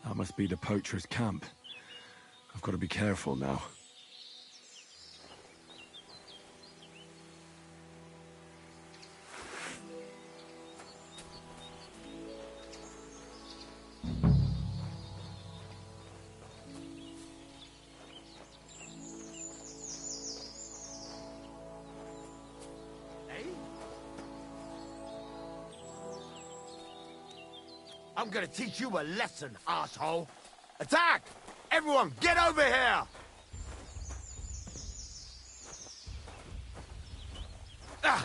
That must be the poacher's camp. I've got to be careful now. I'm gonna teach you a lesson, asshole. Attack! Everyone, get over here! Hey,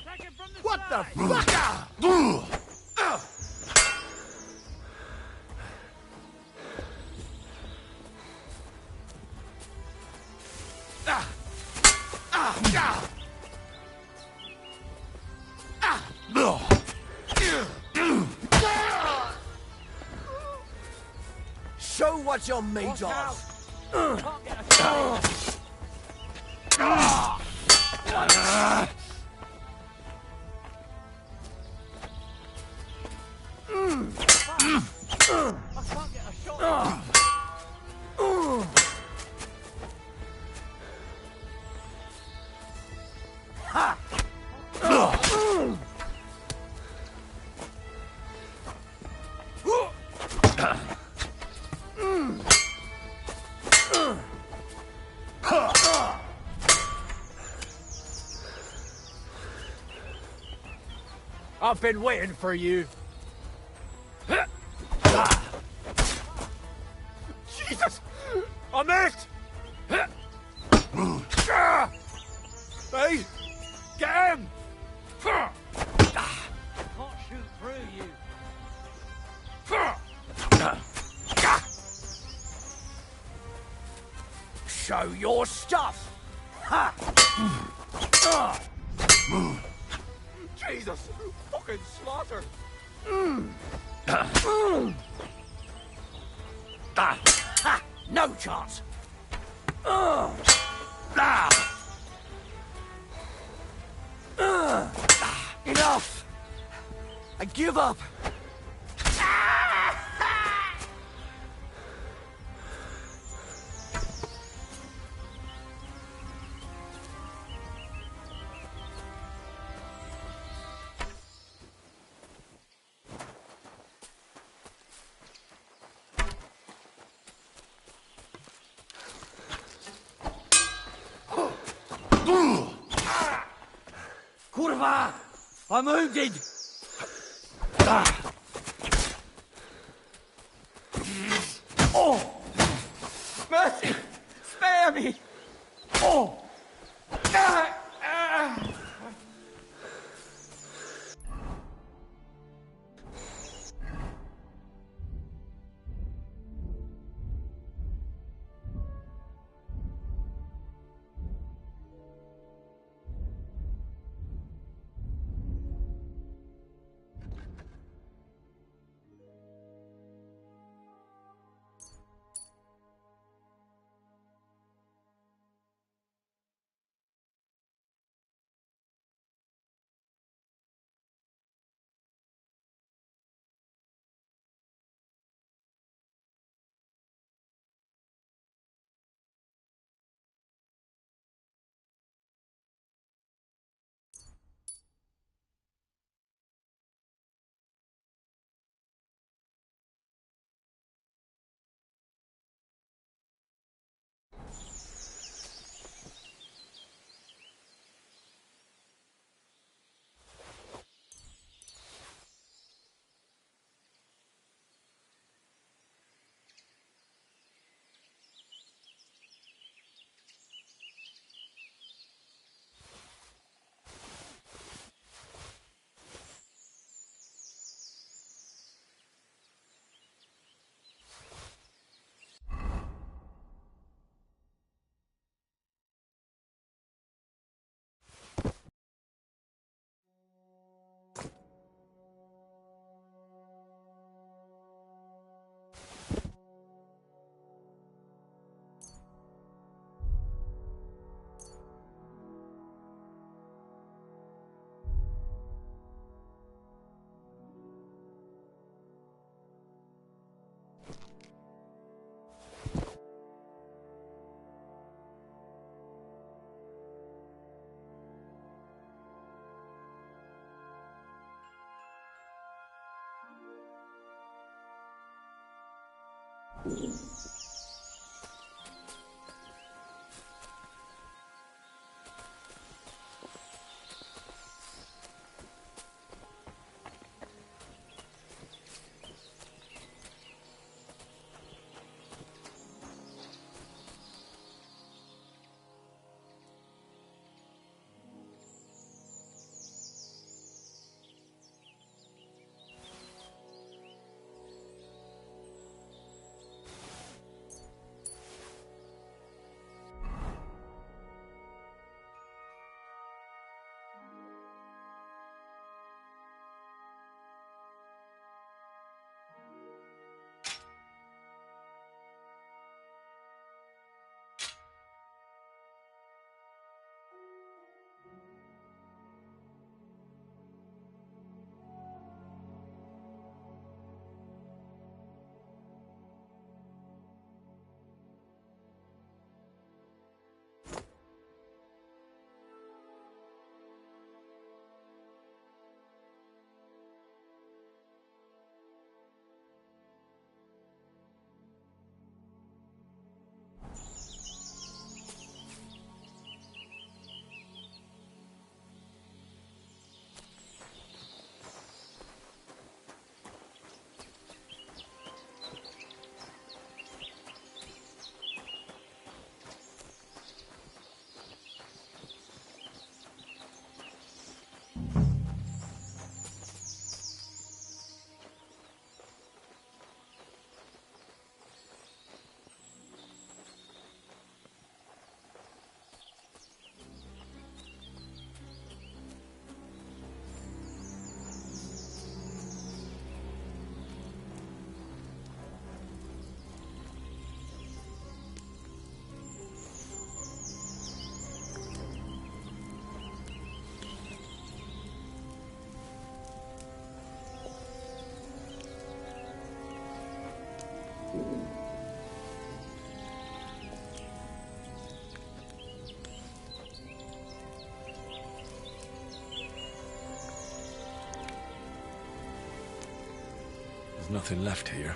take it from the What the side. fuck? Show what you're made Watch of. out. Can't get a shot. I can't get a shot. I've been waiting for you. Jesus! I missed! Hey! Get him! Can't shoot through you. Show your stuff! Jesus! Fucking slaughter! No chance! Enough! I give up! Kurwa! I'm wounded! Oh! Mercy! Spare me! Oh! There's nothing left here.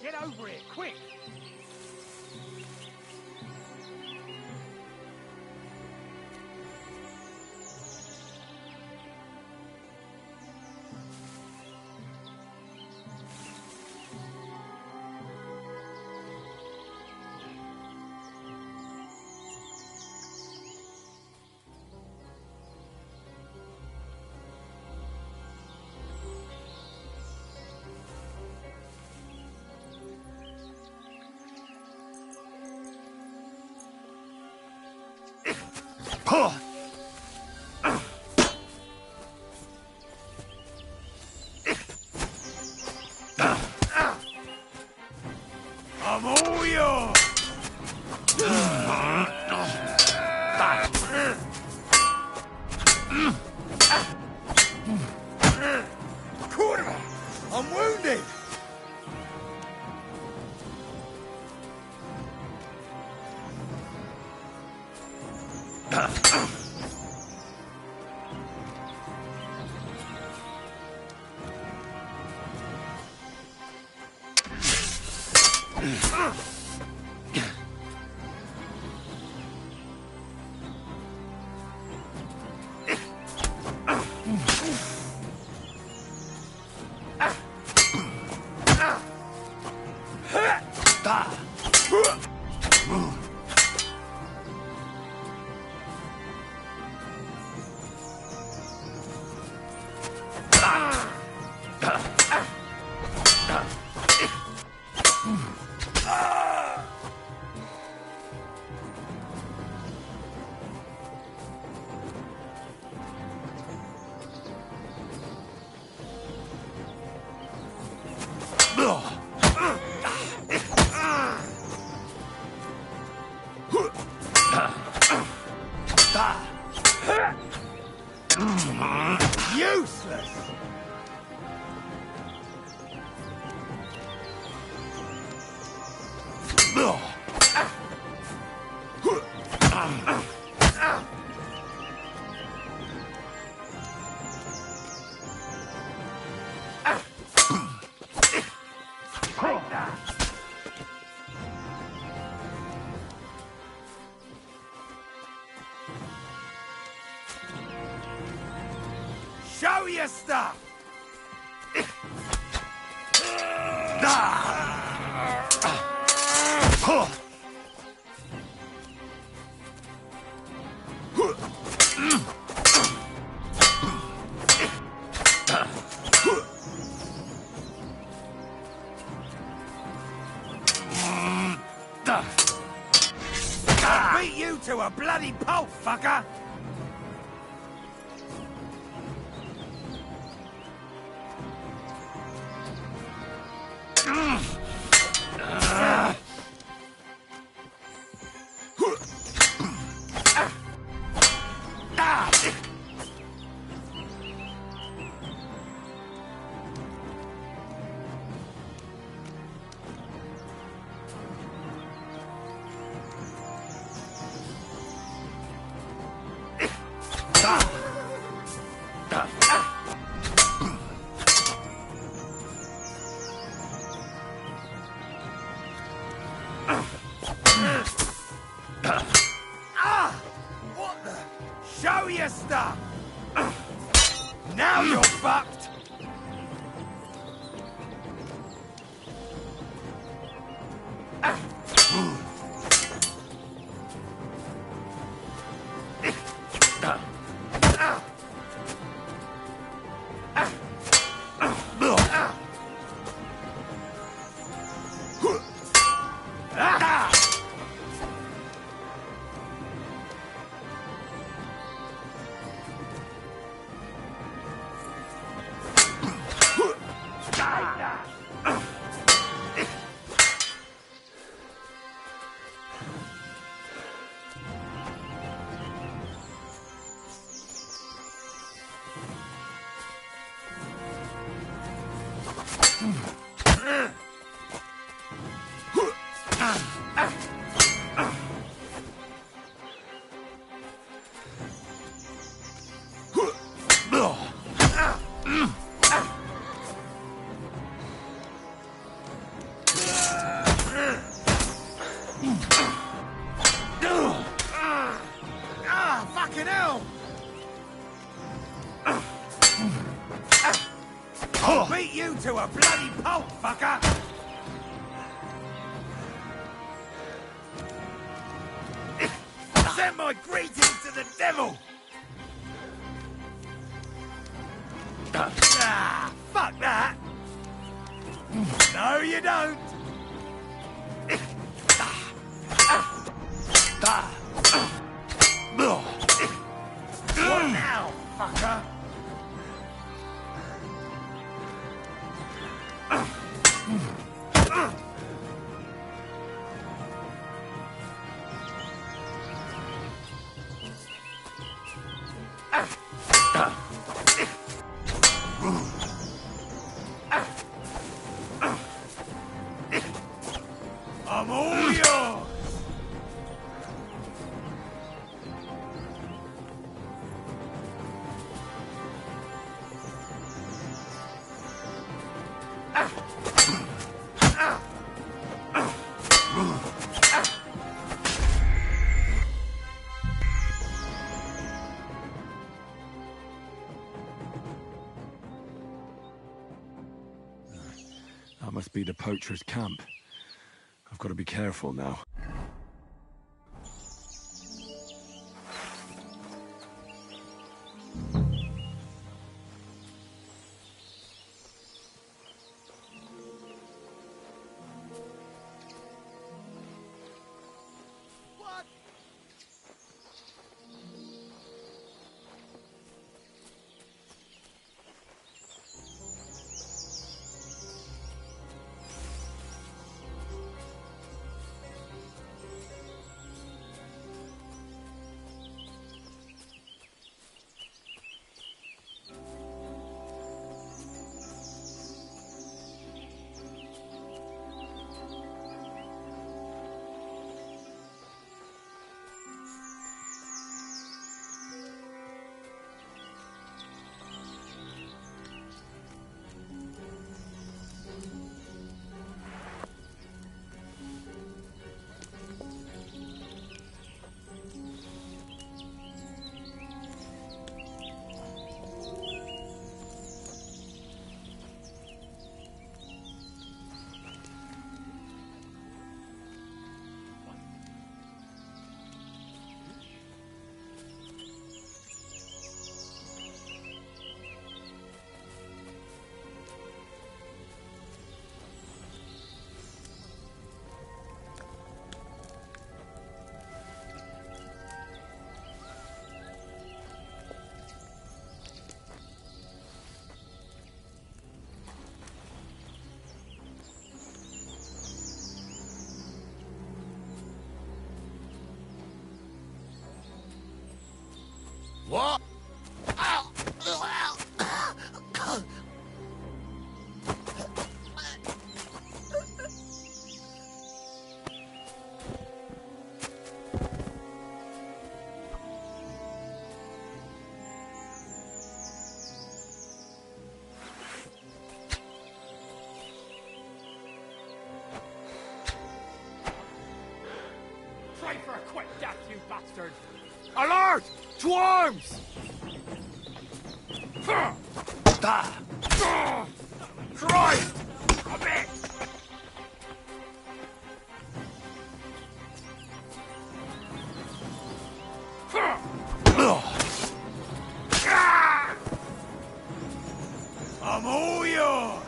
Get over it, quick! I'm all yours! Kurwa! I'm wounded! Useless! Show your stuff! I'll beat you to a bloody pulp, fucker! What the? Show your stuff! Now you're fucked! Fucking hell! I'll beat you to a bloody pulp, fucker! Send my greetings to the devil! Ah, fuck that! No, you don't! fucker! I'm all yours! That must be the poacher's camp. I've got to be careful now. What? Try for a quick death, you bastard! Alert! To arms! Christ! Come in! I'm all yours!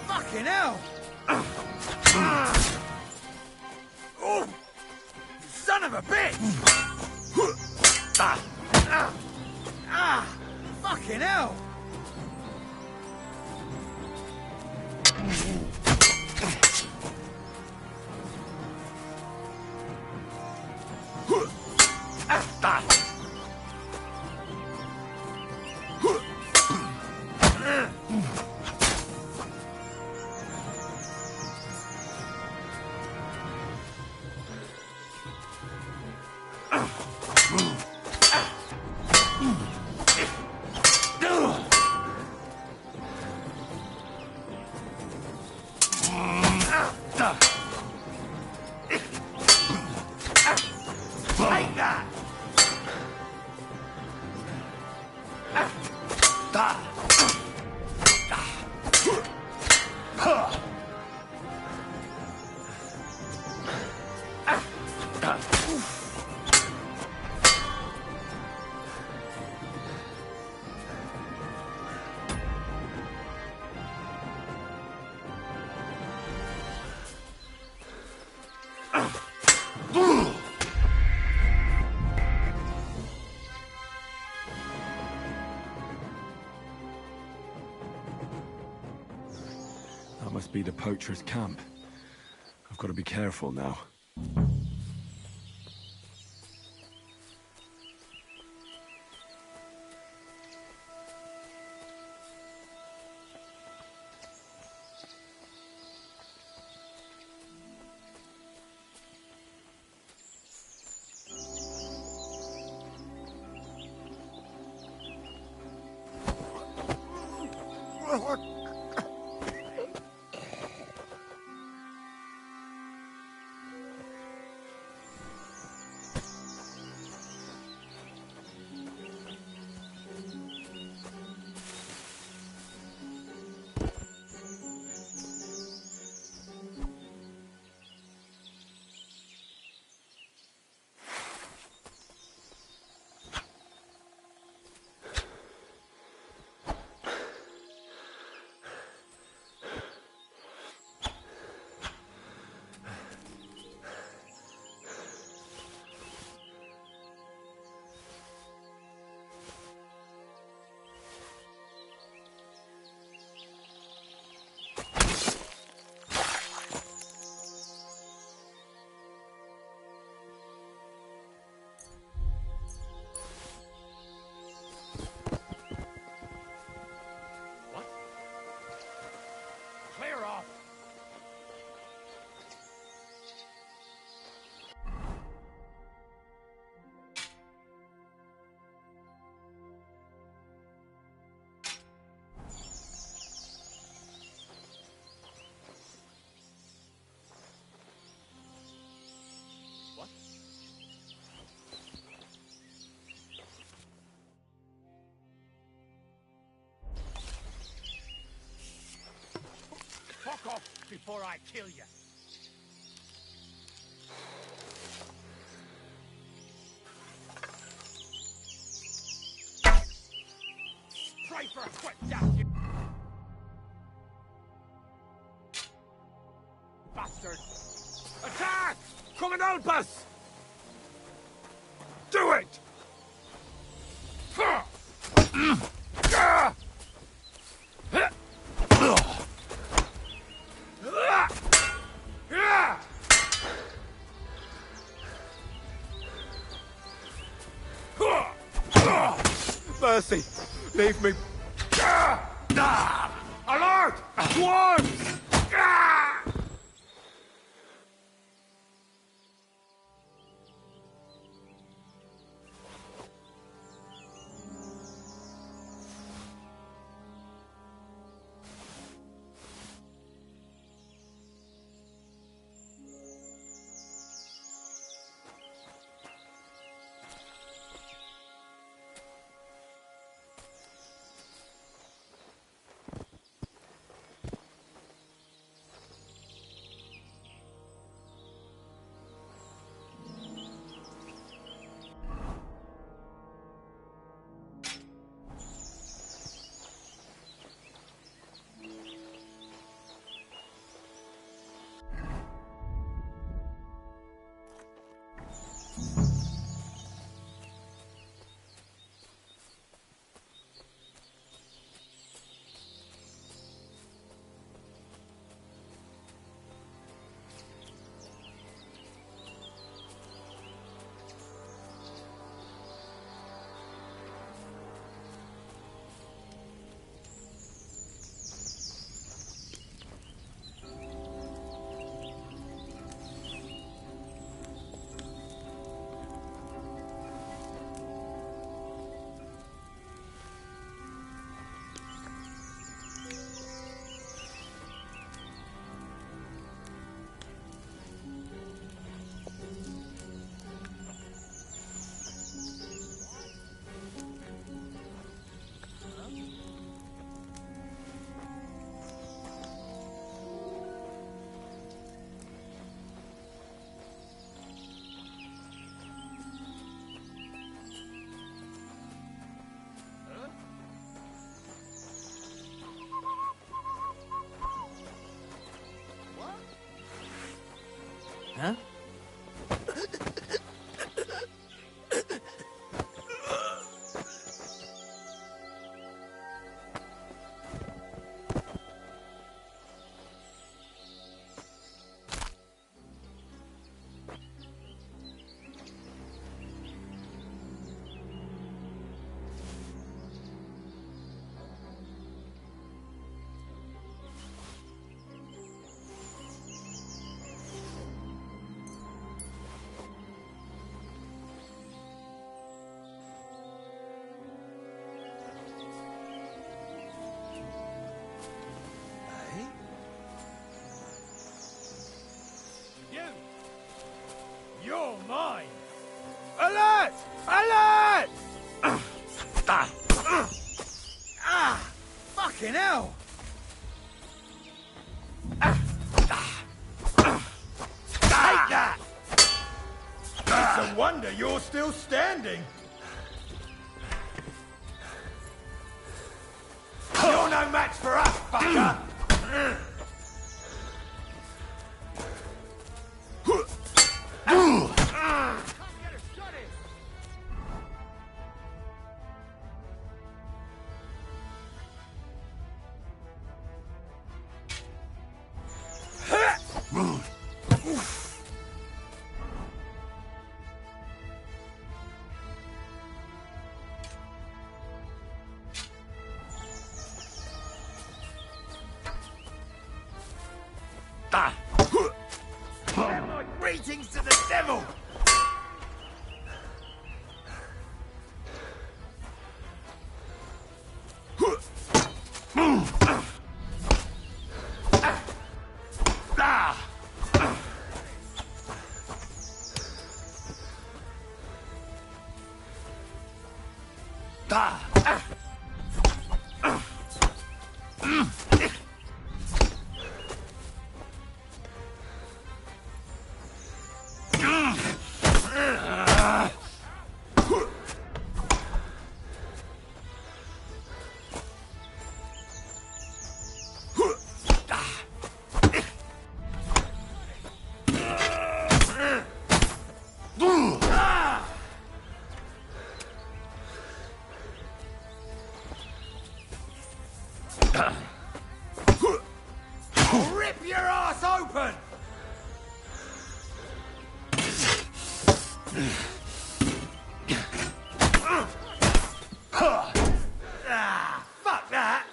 Fucking hell! Oh! You son of a bitch! Fucking hell! Take that! Must be the poacher's camp. I've got to be careful now. Clear off! What? Fuck off before I kill you. Pray for a quick death, you bastard! Attack! Come and help us! Do it! Mercy! Leave me! Alert! Dwarves! Huh? Fucking hell! Take that! It's a wonder you're still standing. You're no match for us, fucker! Greetings to the devil! Rip your ass open! Fuck that!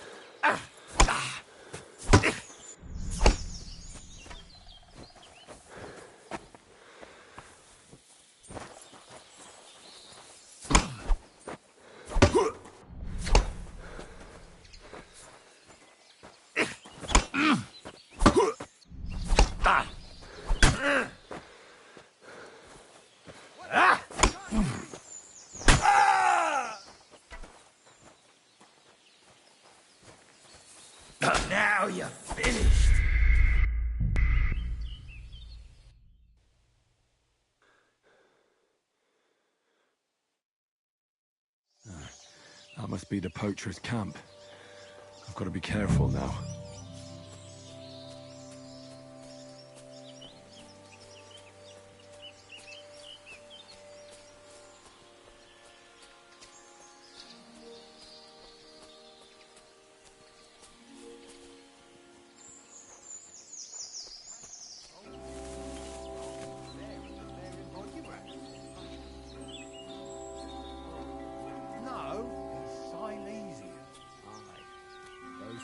Now you're finished. That must be the poacher's camp. I've got to be careful now.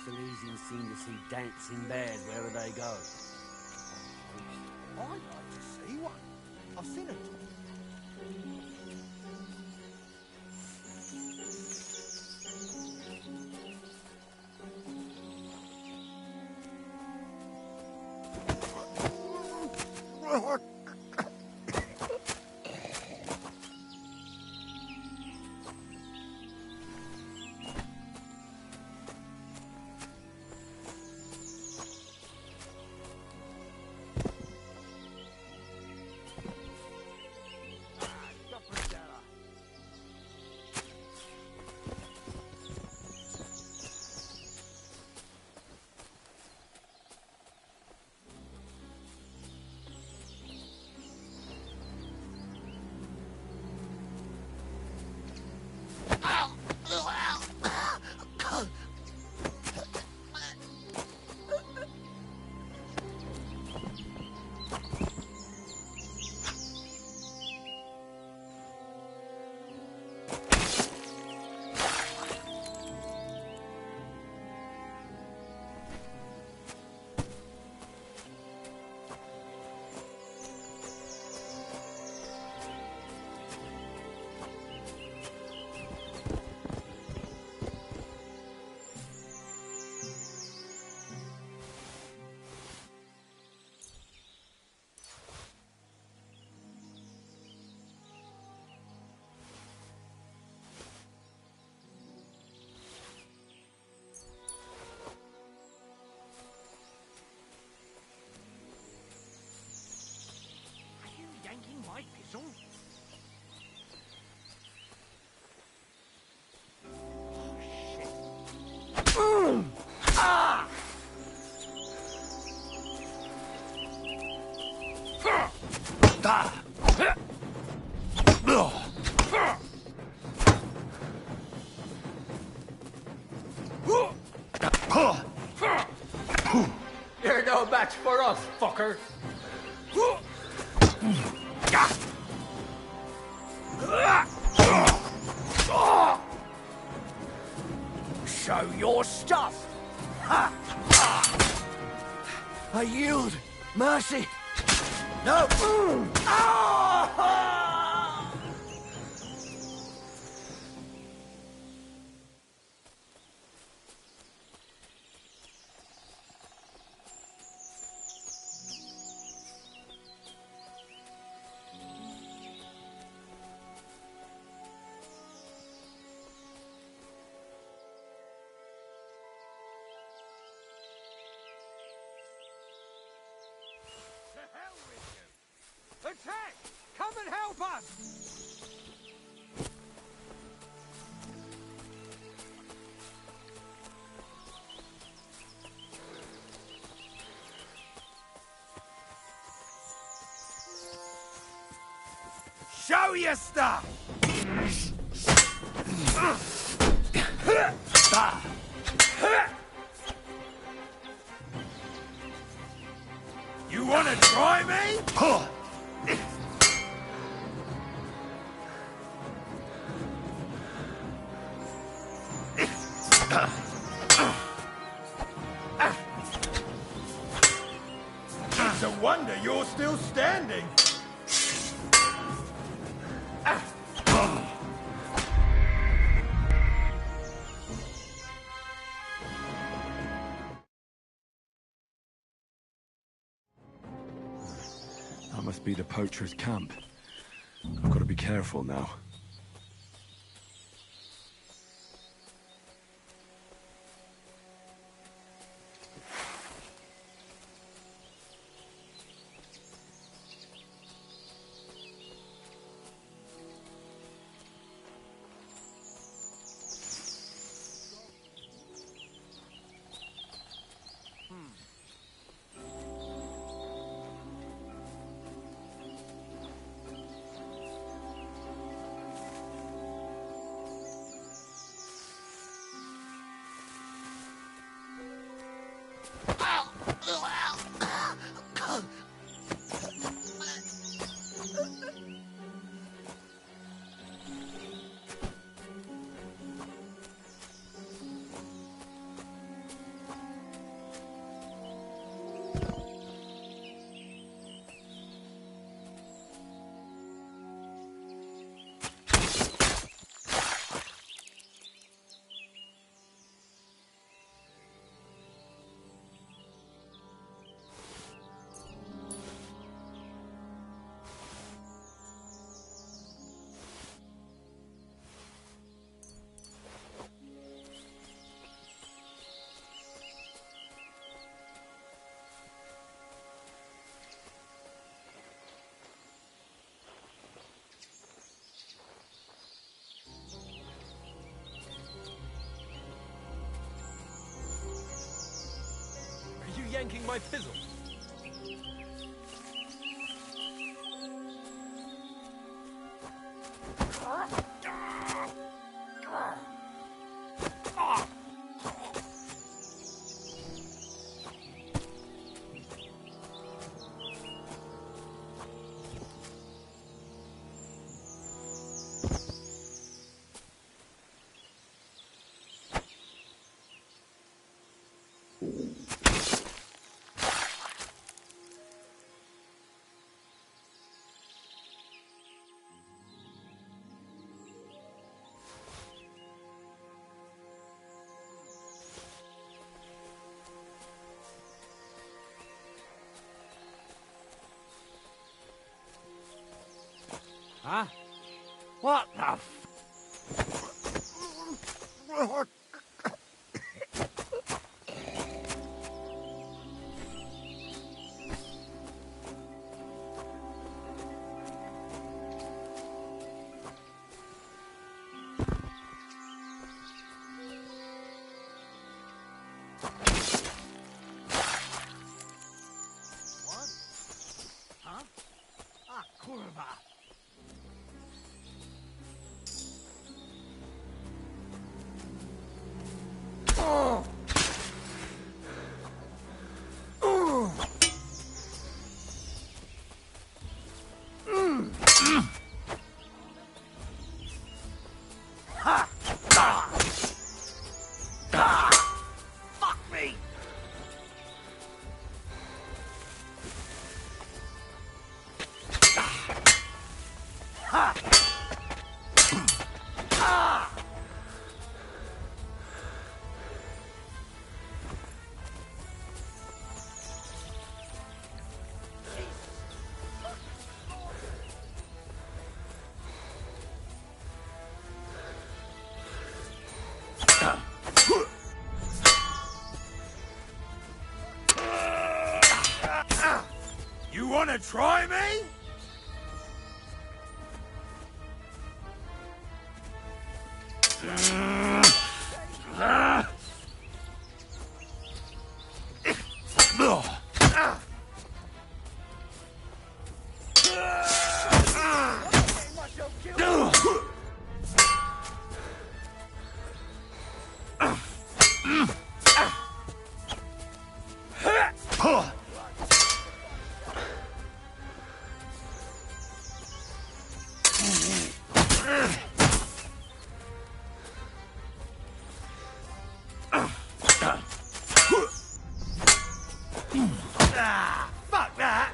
Silesians seem to see dancing bears wherever they go. I'd like to see one. I've seen it. match for us, fucker. Show your stuff. I yield. Mercy. No. Attack! Come and help us! Show your stuff. You wanna try me? It's a wonder you're still standing. That must be the poacher's camp. I've got to be careful now. Are you yanking my pizzle? Huh? What the f... What? Huh? Ah, kurwa. gonna try me? Fuck that!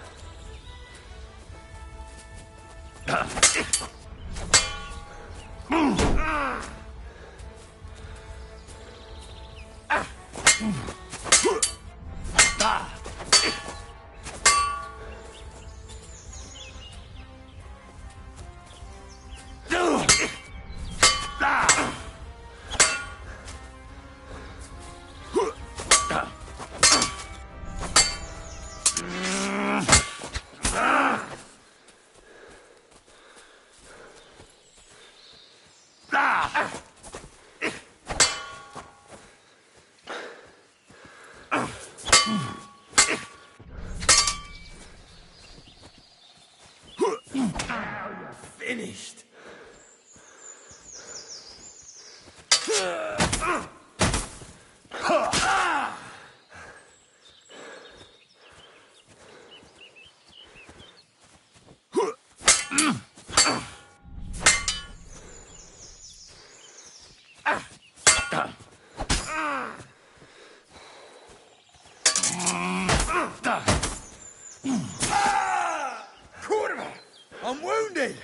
Finished. Quarterback! I'm wounded!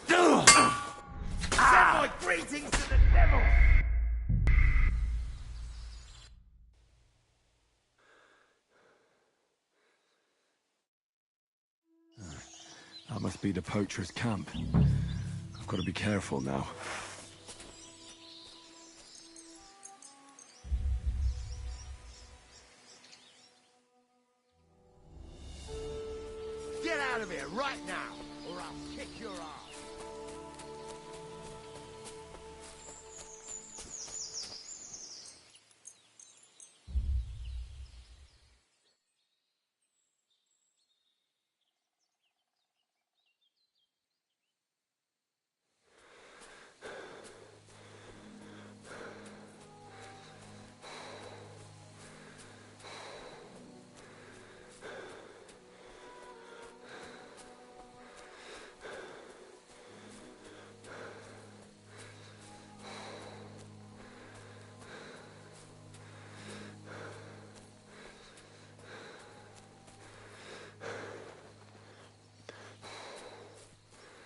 Send my greetings to the devil! That must be the poacher's camp. I've got to be careful now. Get out of here right now, or I'll kick your ass.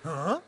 Huh?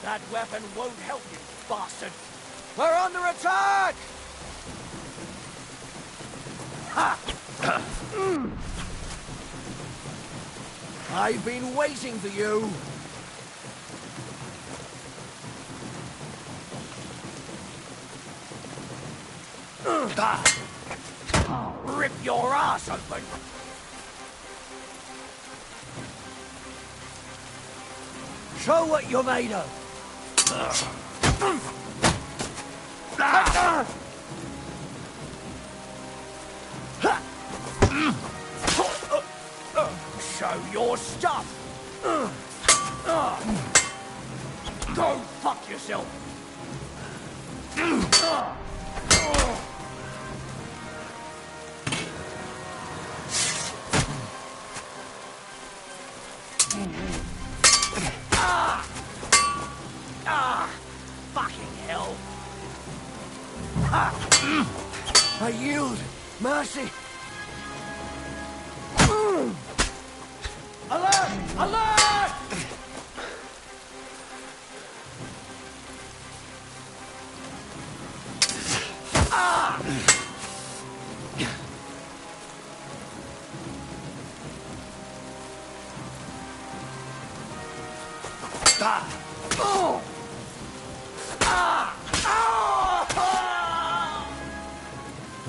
That weapon won't help you, bastard! We're under attack! Ha! I've been waiting for you! Rip your ass open! Show what you're made of! Show your stuff! Go fuck yourself! Fucking hell! I yield! Mercy! Alert! Alert!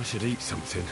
I should eat something.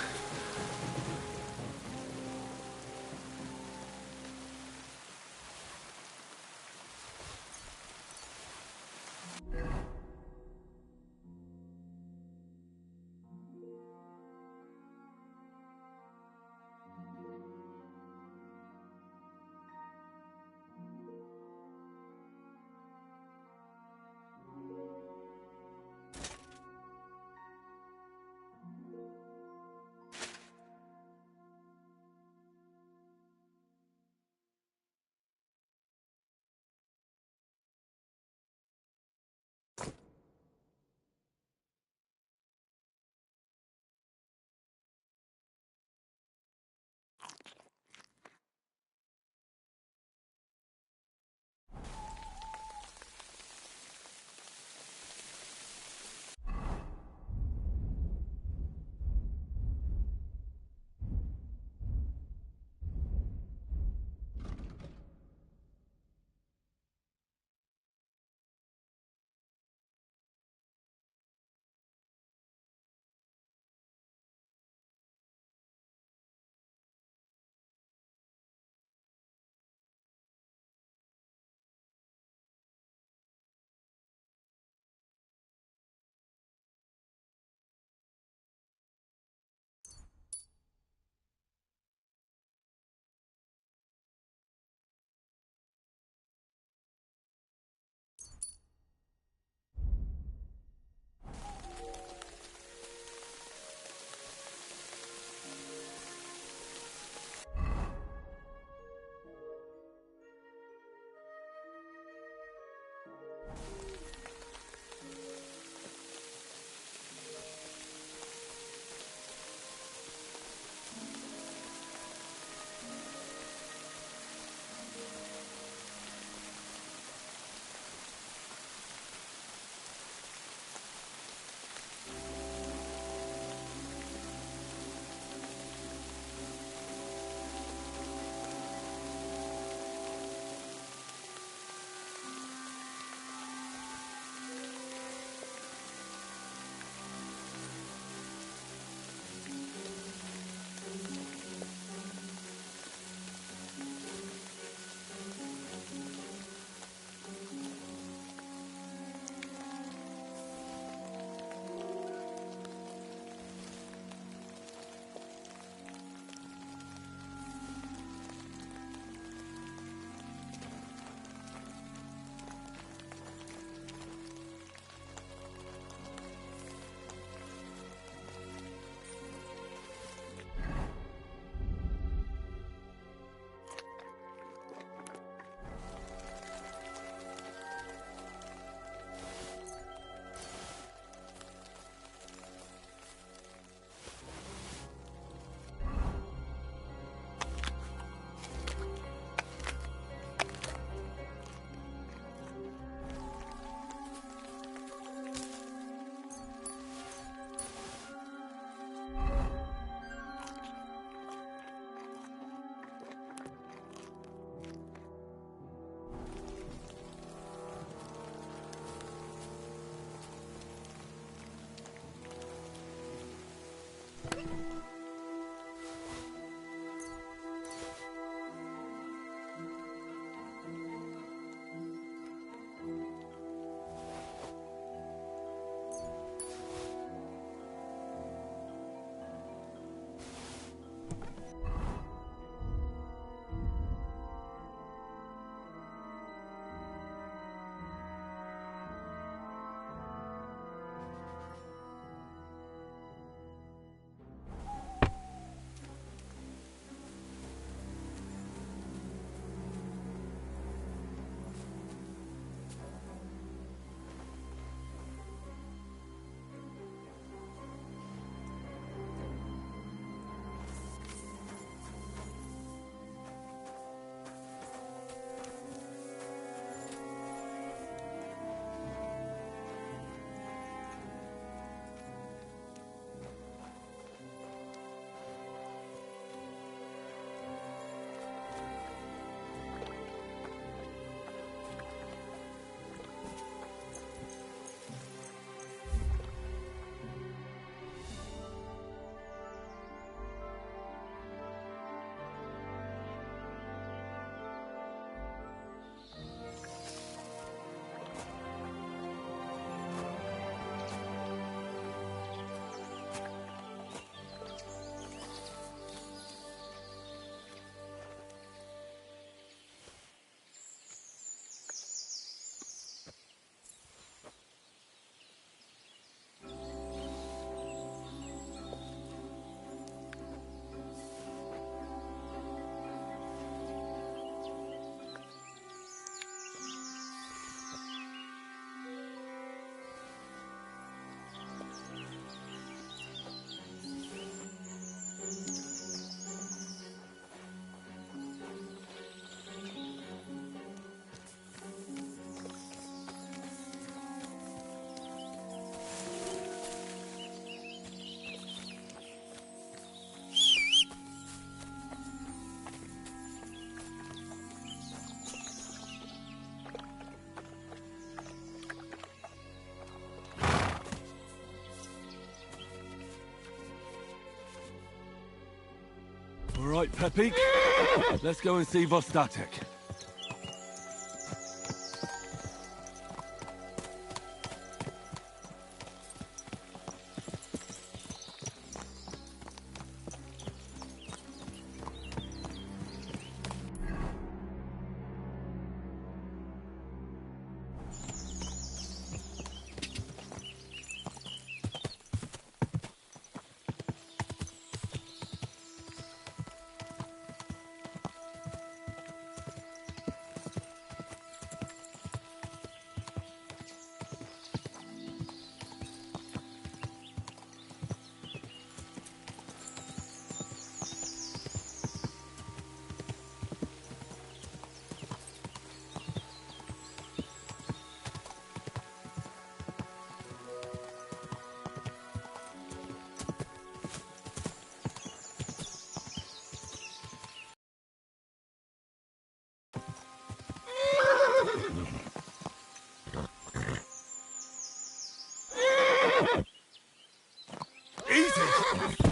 Right, Pepik. Let's go and see Vostatek.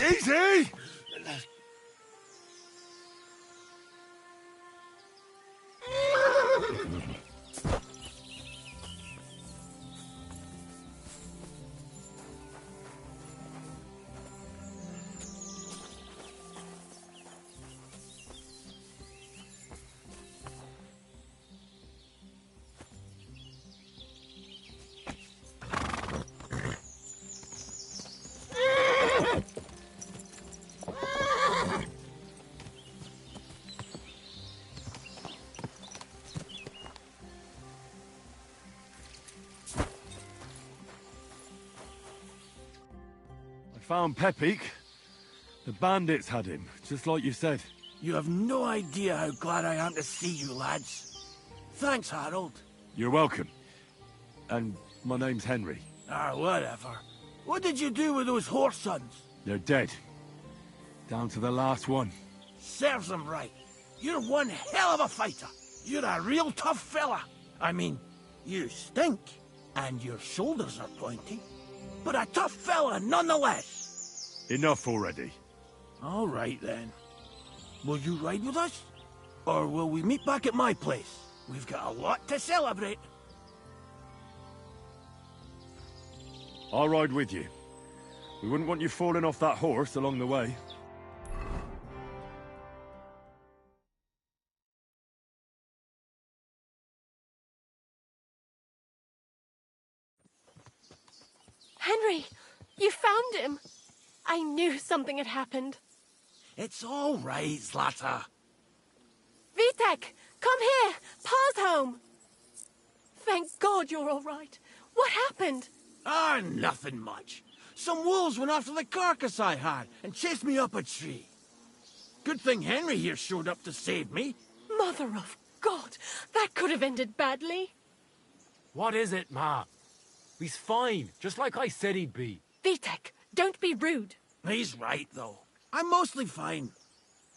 Easy! Found Pepik. The bandits had him, just like you said. You have no idea how glad I am to see you, lads. Thanks, Harold. You're welcome. And my name's Henry. Whatever. What did you do with those horse sons? They're dead. Down to the last one. Serves them right. You're one hell of a fighter. You're a real tough fella. I mean, you stink, and your shoulders are pointy. But a tough fella nonetheless. Enough already. All right, then. Will you ride with us? Or will we meet back at my place? We've got a lot to celebrate. I'll ride with you. We wouldn't want you falling off that horse along the way. Henry, you found him. I knew something had happened. It's all right, Zlata. Vitek, come here. Pa's home. Thank God you're all right. What happened? Nothing much. Some wolves went after the carcass I had and chased me up a tree. Good thing Henry here showed up to save me. Mother of God, that could have ended badly. What is it, Ma? He's fine, just like I said he'd be. Vitek, don't be rude. He's right, though. I'm mostly fine.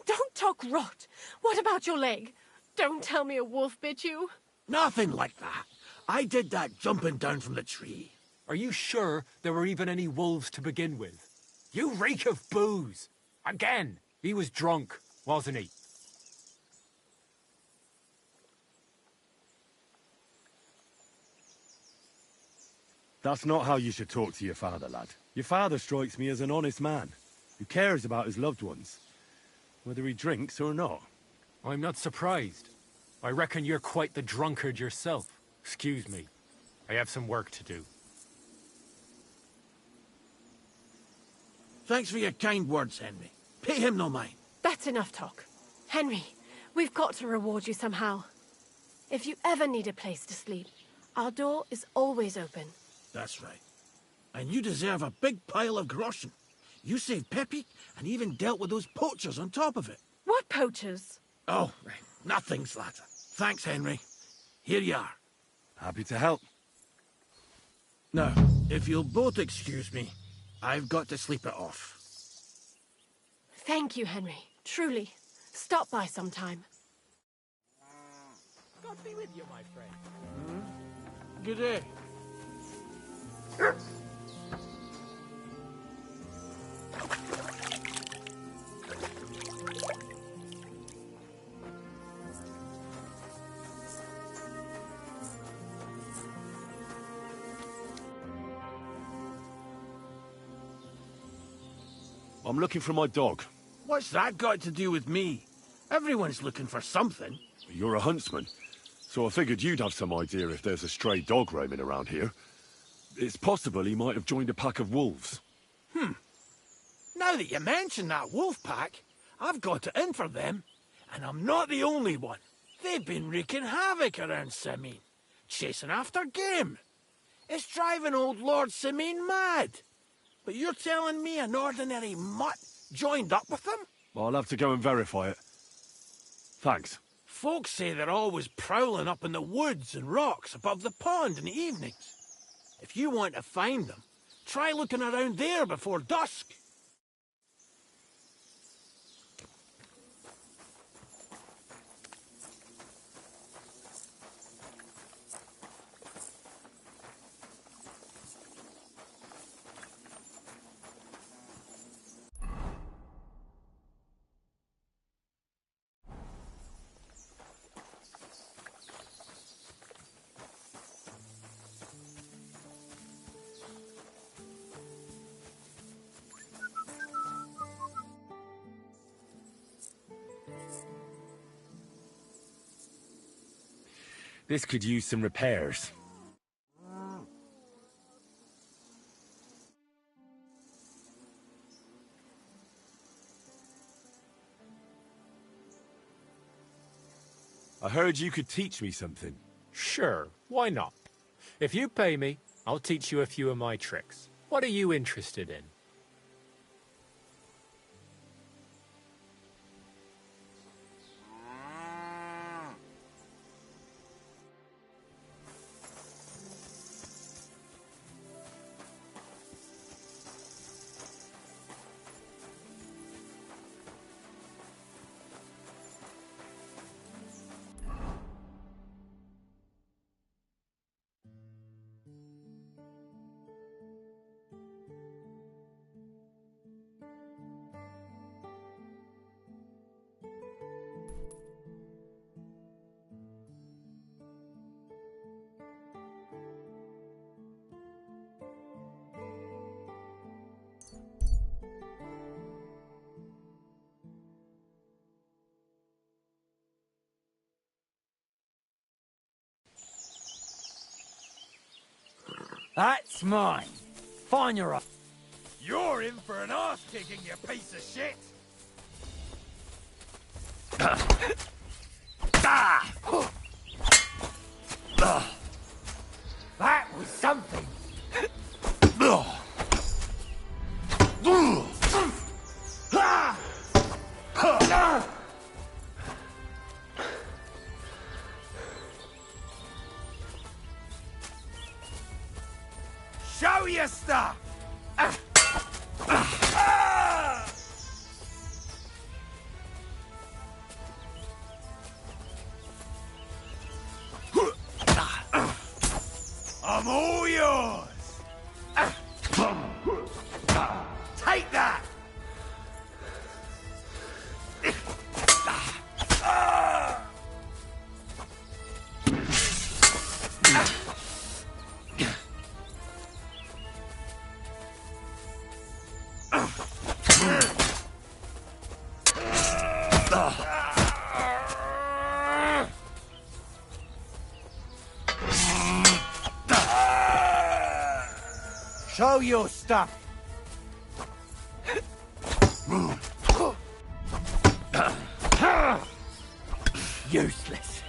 Don't talk rot. What about your leg? Don't tell me a wolf bit you. Nothing like that. I did that jumping down from the tree. Are you sure there were even any wolves to begin with? You reek of booze! Again, he was drunk, wasn't he? That's not how you should talk to your father, lad. Your father strikes me as an honest man, who cares about his loved ones, whether he drinks or not. I'm not surprised. I reckon you're quite the drunkard yourself. Excuse me. I have some work to do. Thanks for your kind words, Henry. Pay him no mind. That's enough talk. Henry, we've got to reward you somehow. If you ever need a place to sleep, our door is always open. That's right. And you deserve a big pile of groschen. You saved Peppy and even dealt with those poachers on top of it. What poachers? Oh, nothing, Zlata. Thanks, Henry. Here you are. Happy to help. Now, if you'll both excuse me, I've got to sleep it off. Thank you, Henry. Truly. Stop by sometime. God be with you, my friend. Good day. I'm looking for my dog. What's that got to do with me? Everyone's looking for something. You're a huntsman, so I figured you'd have some idea if there's a stray dog roaming around here. It's possible he might have joined a pack of wolves. Now that you mention that wolf pack, I've got it in for them. And I'm not the only one. They've been wreaking havoc around Simine, chasing after game. It's driving old Lord Simine mad. But you're telling me an ordinary mutt joined up with them? I'll have to go and verify it. Thanks. Folks say they're always prowling up in the woods and rocks above the pond in the evenings. If you want to find them, try looking around there before dusk. This could use some repairs. I heard you could teach me something. Sure, why not? If you pay me, I'll teach you a few of my tricks. What are you interested in? That's mine. Fine, you're up. You're in for an arse kicking, you piece of shit! That was something. Show your stuff! I'm all yours! Take that! Show your stuff. Useless.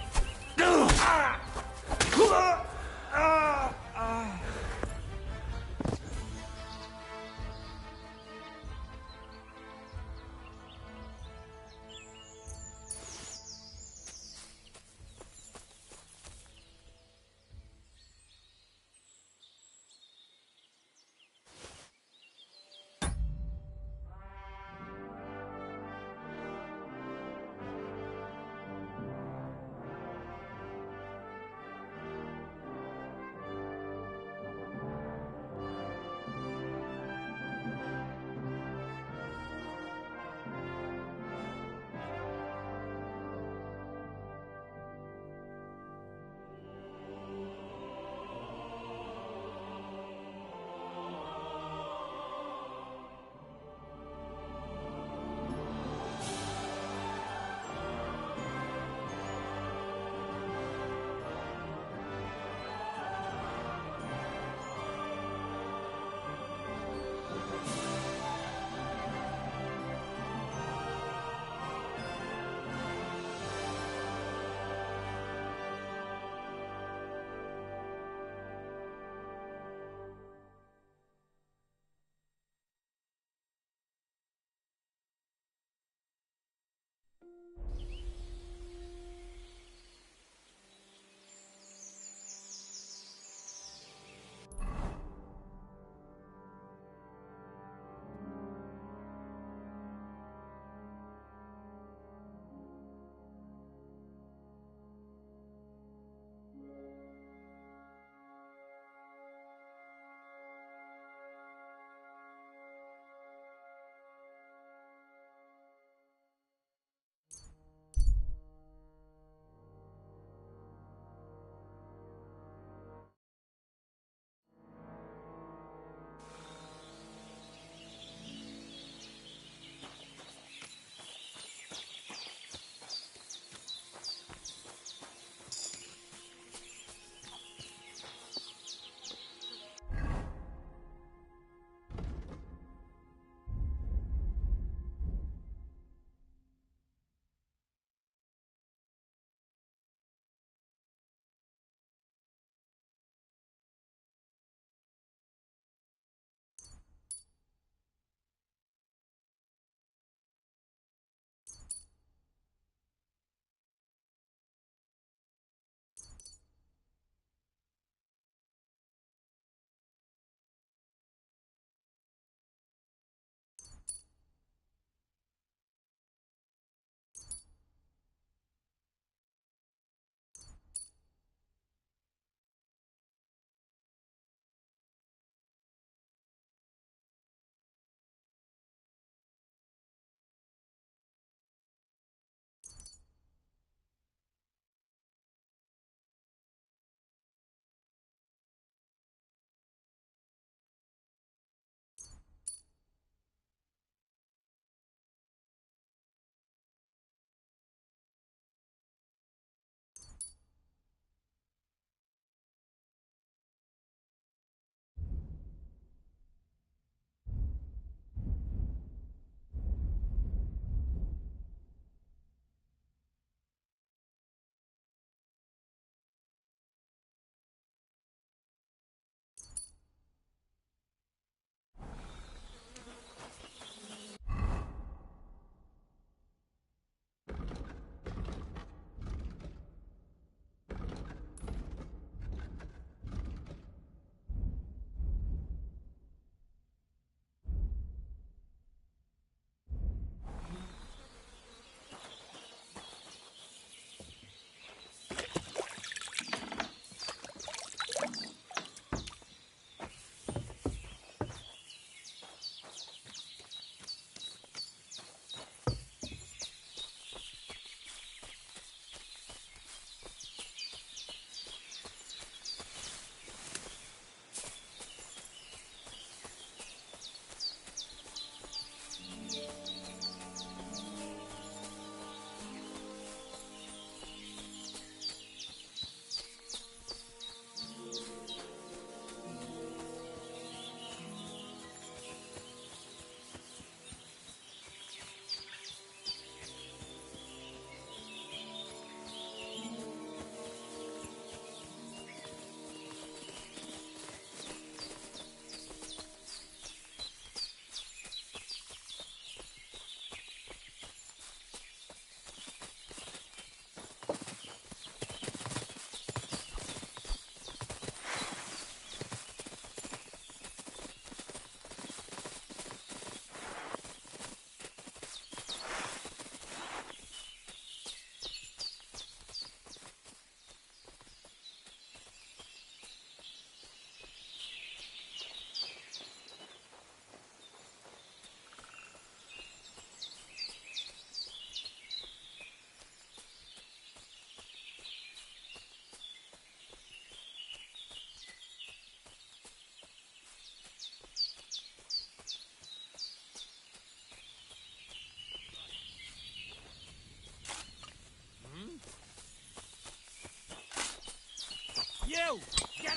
You!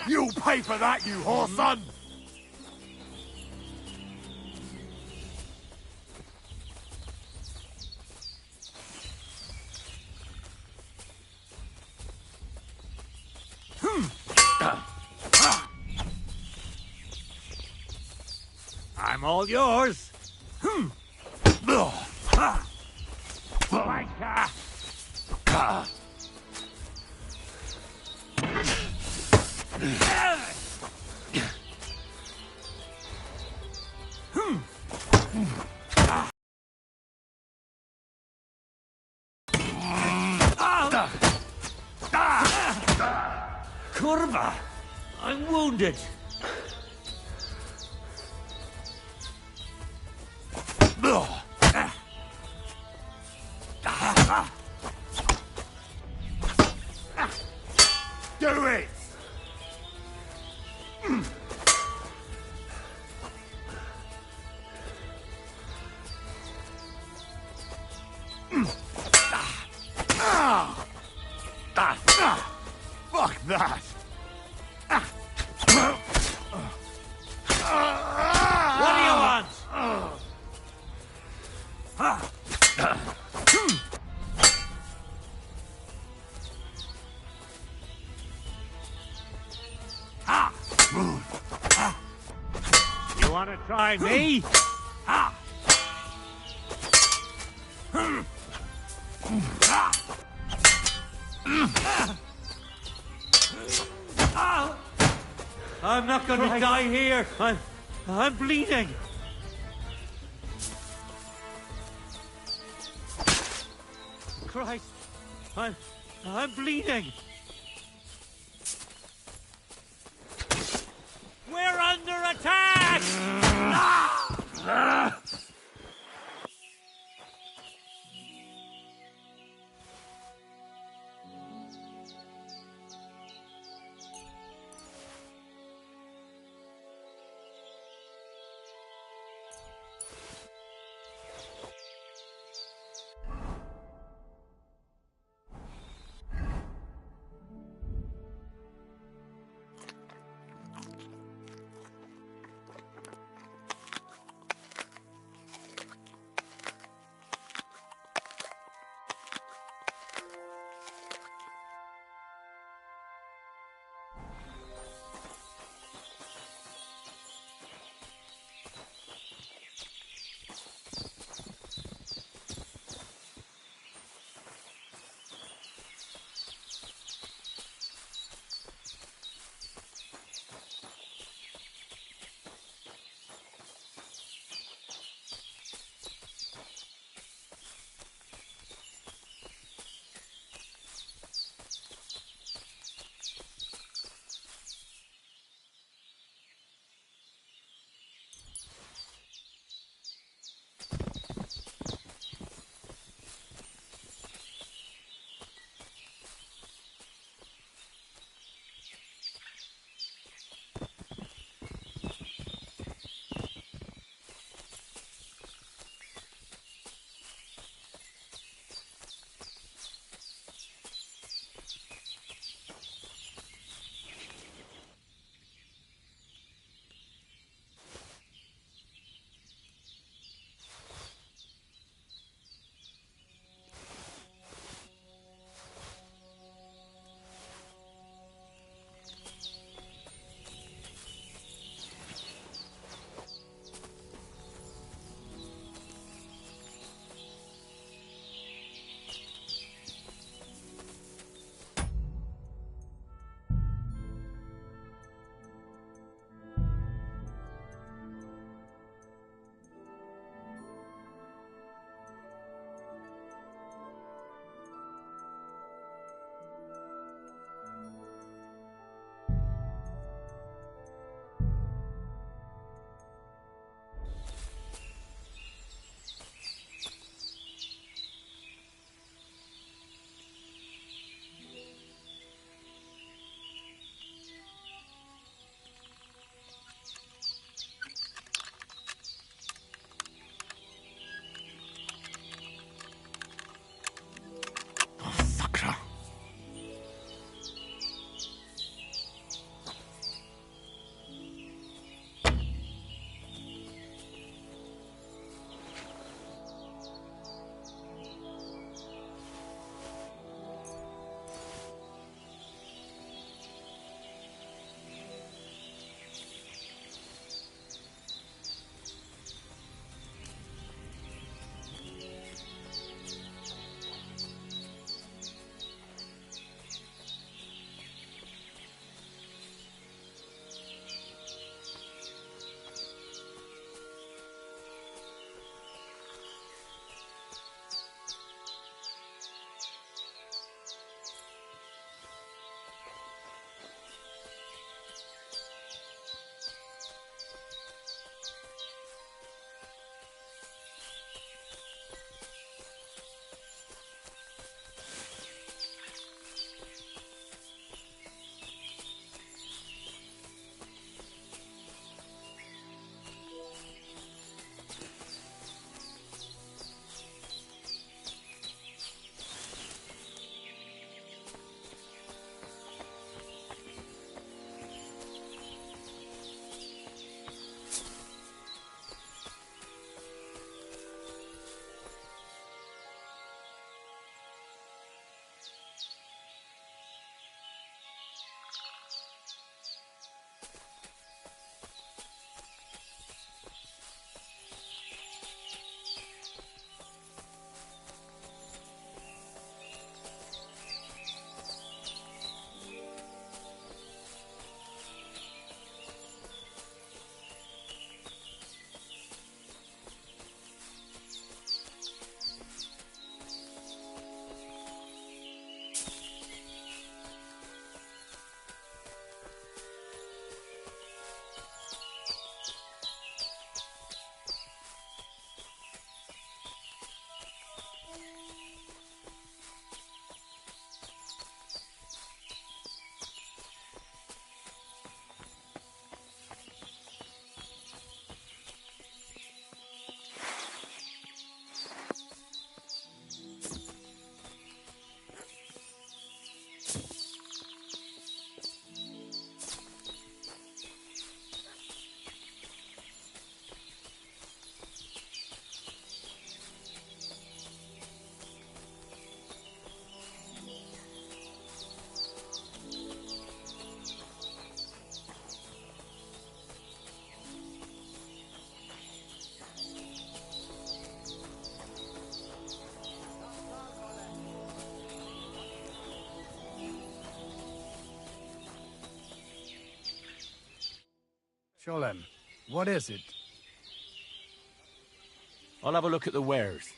You'll pay for that, you whoreson! I'm all yours. Kurva! I'm wounded. Do it! Fuck that! What do you want? You want to try me? I'm not going to die here. I'm bleeding. Christ, I'm bleeding. We're under attack! Sholem, what is it? I'll have a look at the wares.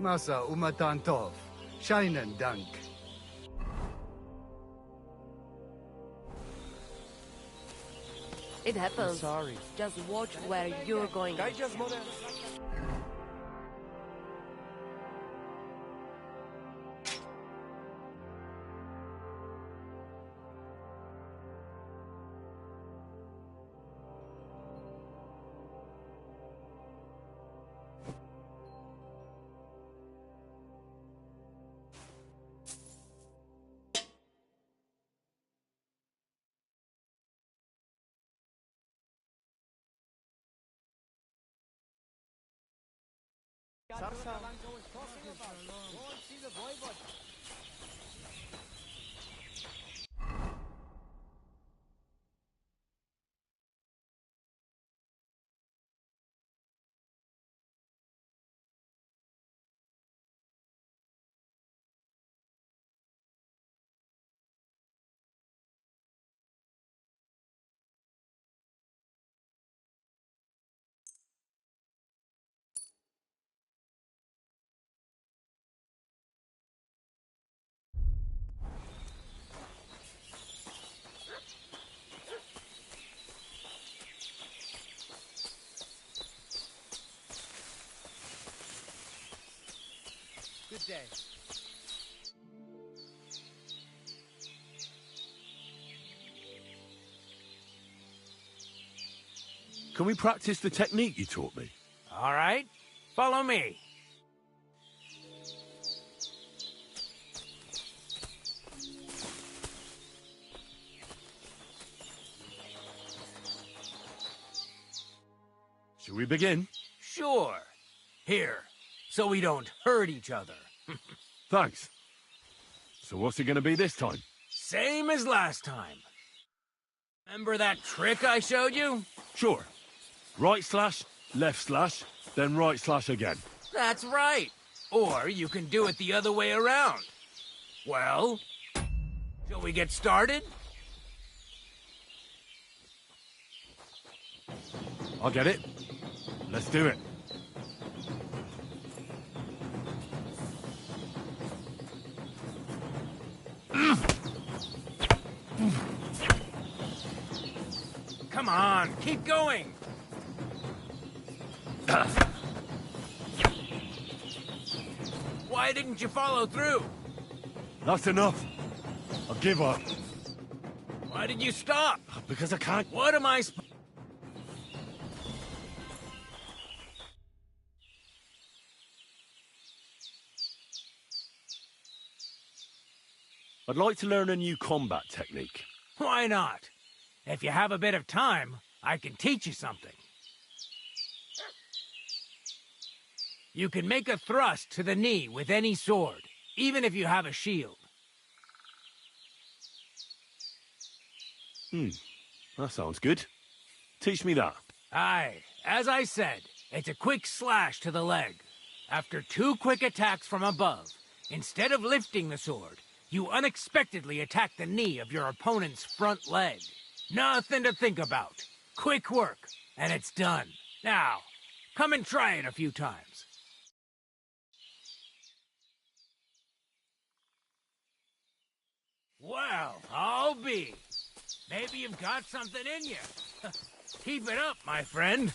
Masa umatan tov. Scheinen dank. It happens. Sorry. Just watch where you're going. Good day. Can we practice the technique you taught me? All right, follow me. Shall we begin? Sure. Here, so we don't hurt each other. Thanks. So what's it gonna be this time? Same as last time. Remember that trick I showed you? Sure. Right slash, left slash, then right slash again. That's right. Or you can do it the other way around. Well, shall we get started? I'll get it. Let's do it. Come on, keep going. Why didn't you follow through? That's enough. I'll give up. Why did you stop? Because I can't... What am I I'd like to learn a new combat technique. Why not? If you have a bit of time, I can teach you something. You can make a thrust to the knee with any sword, even if you have a shield. That sounds good. Teach me that. Aye, as I said, it's a quick slash to the leg. After 2 quick attacks from above, instead of lifting the sword, you unexpectedly attack the knee of your opponent's front leg. Nothing to think about. Quick work, and it's done. Now, come and try it a few times. Well, I'll be. Maybe you've got something in you. Keep it up, my friend.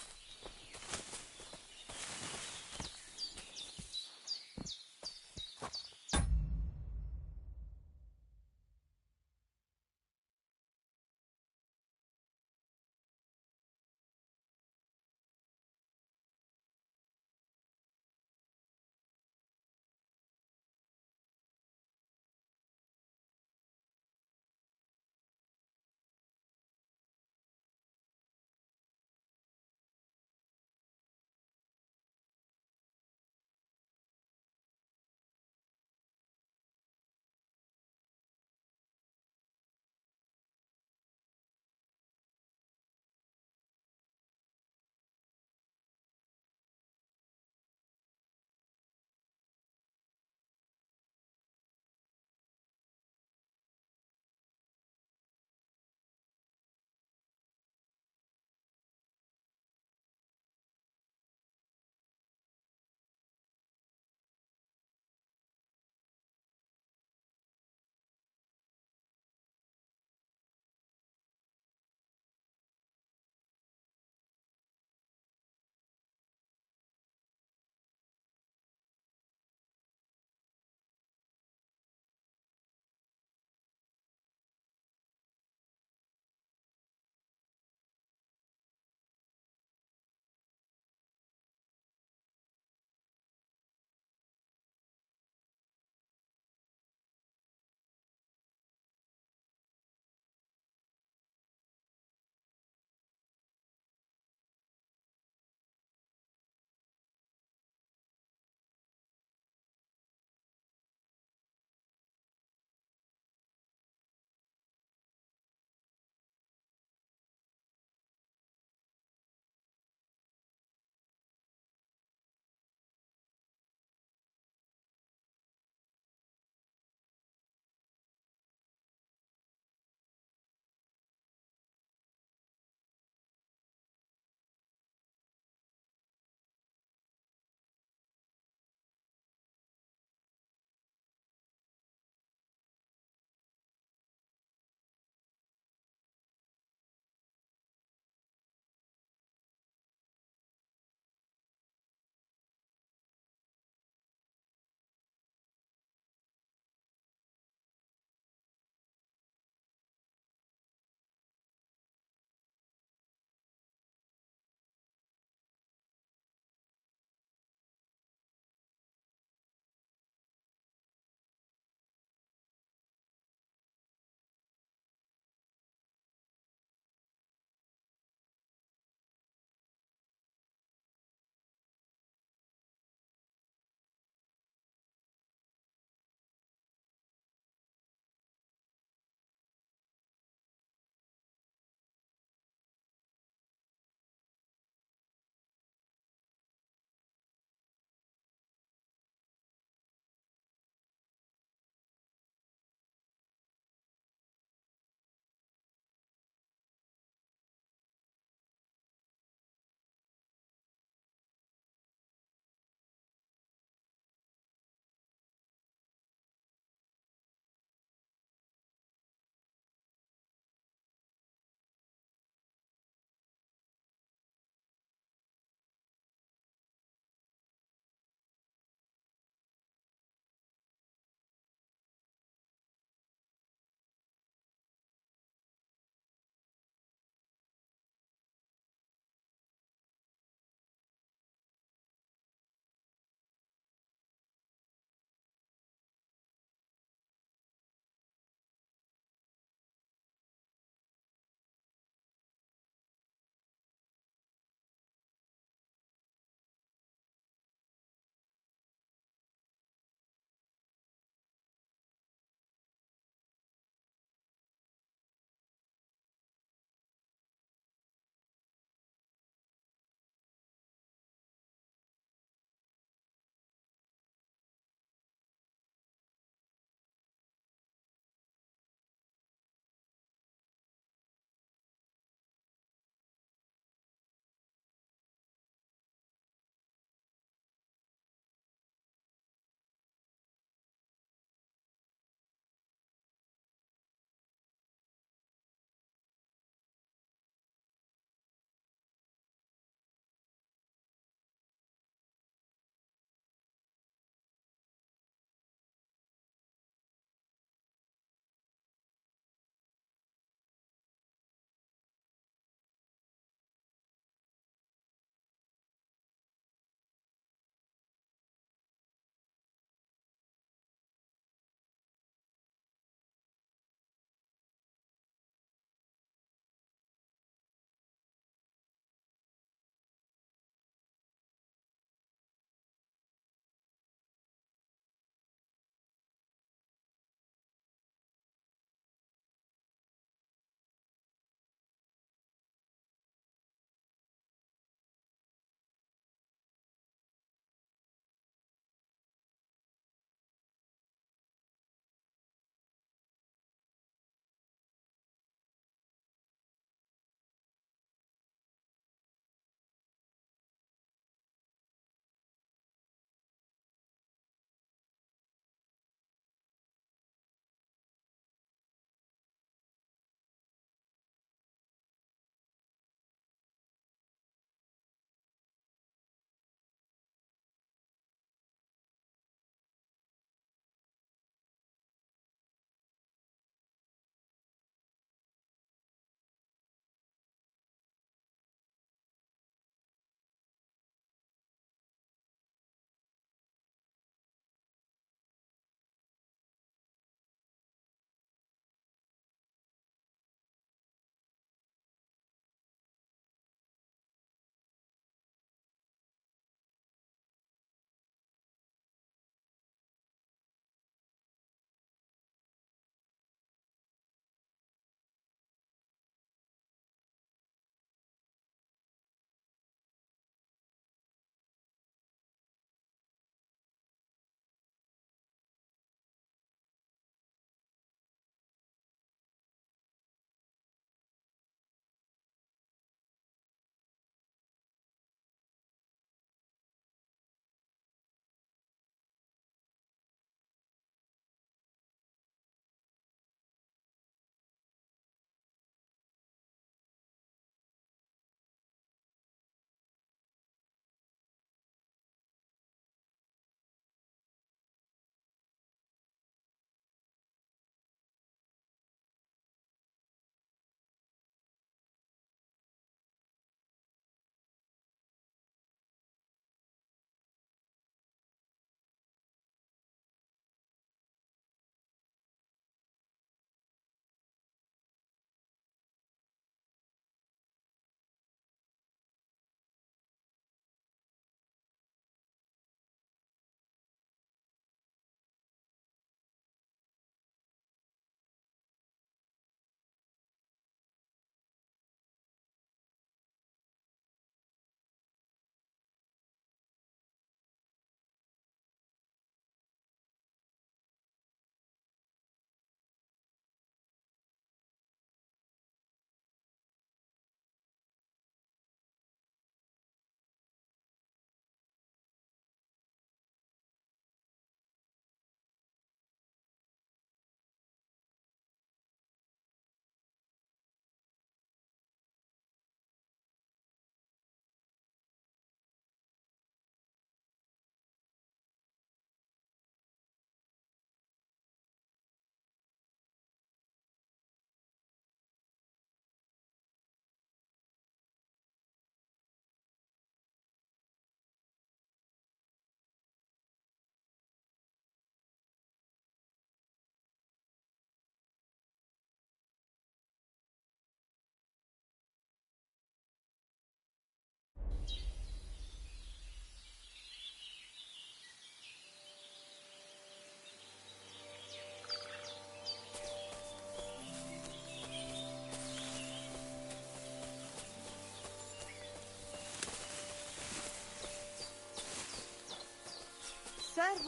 You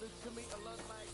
look to me a lot like...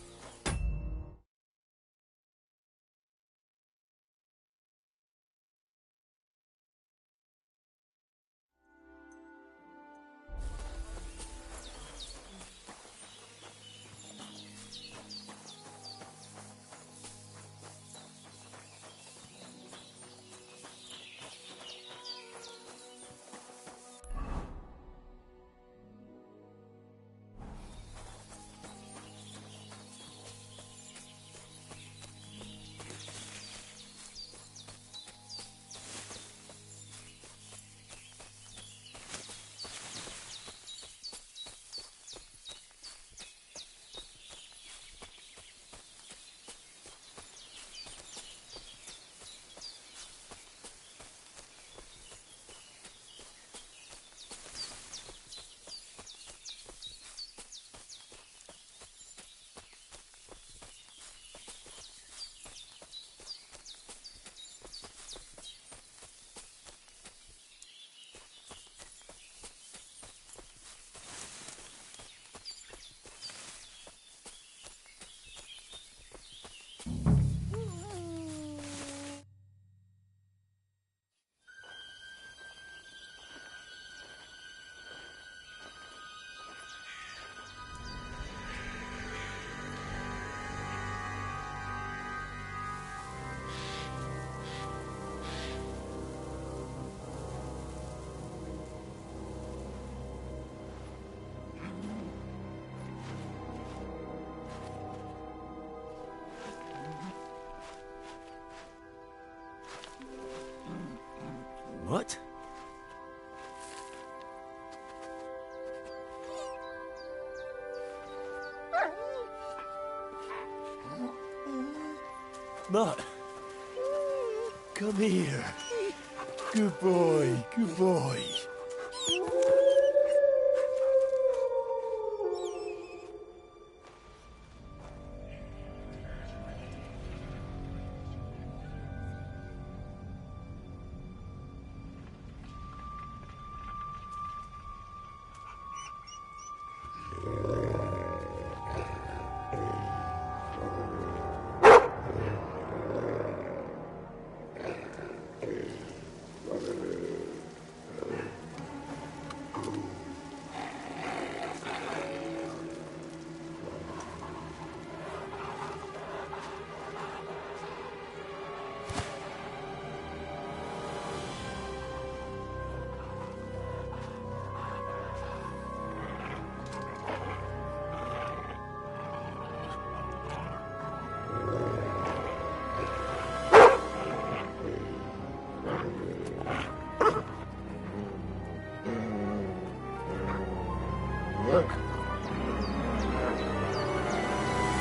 What? Mutt, come here. Good boy, good boy.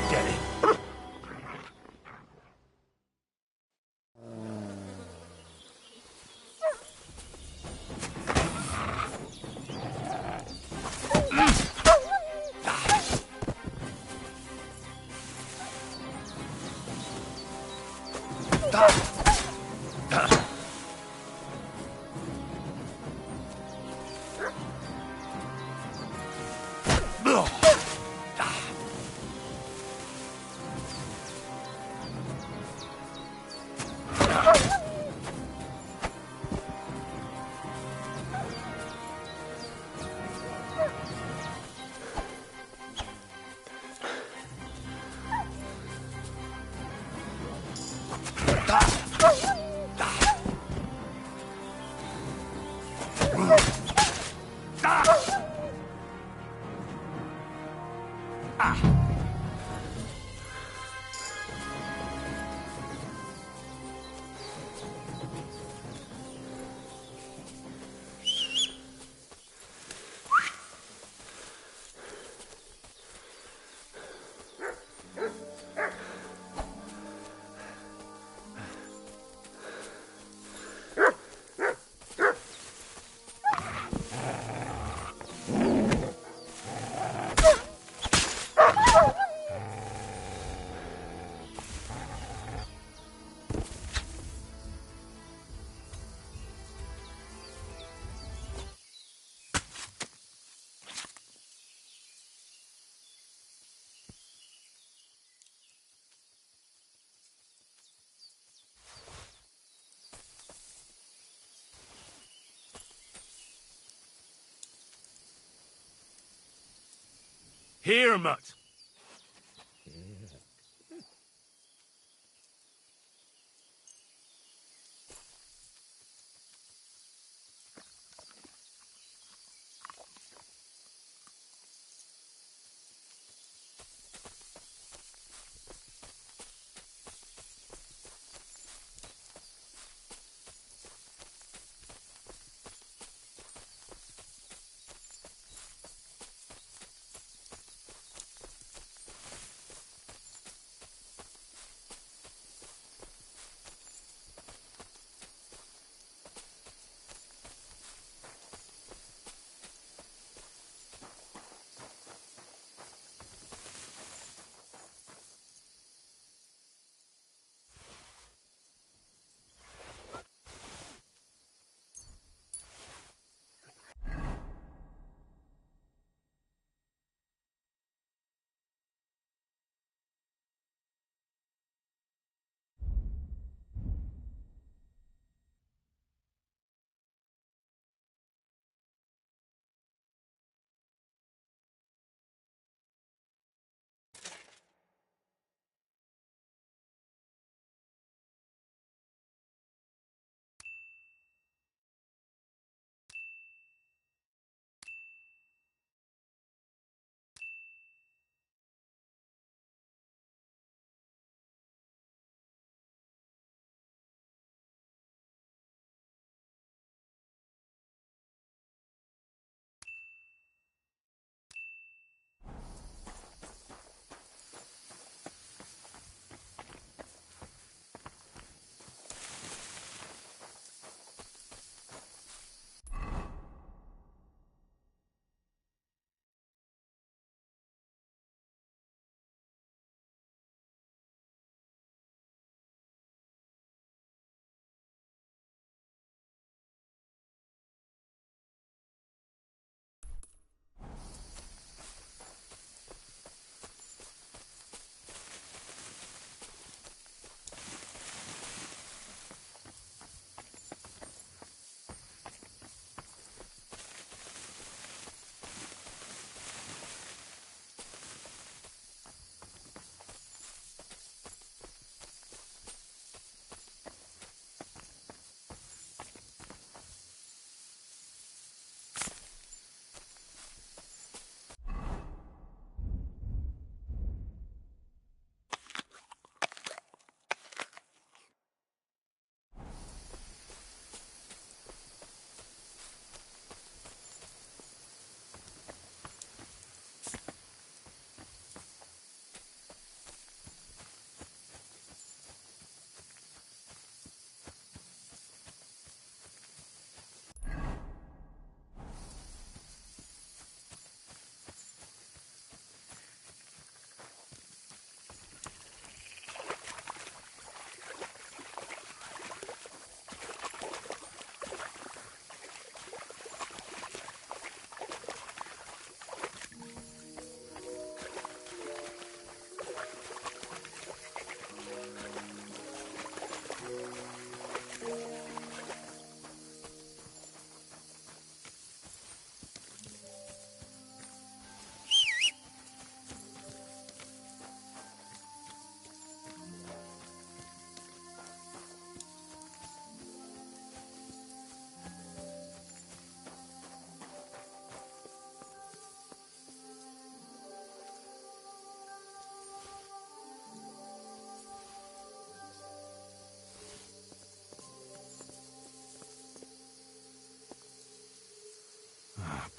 Get it. Here, Mutt.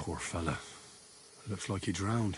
Poor fella. Looks like he drowned.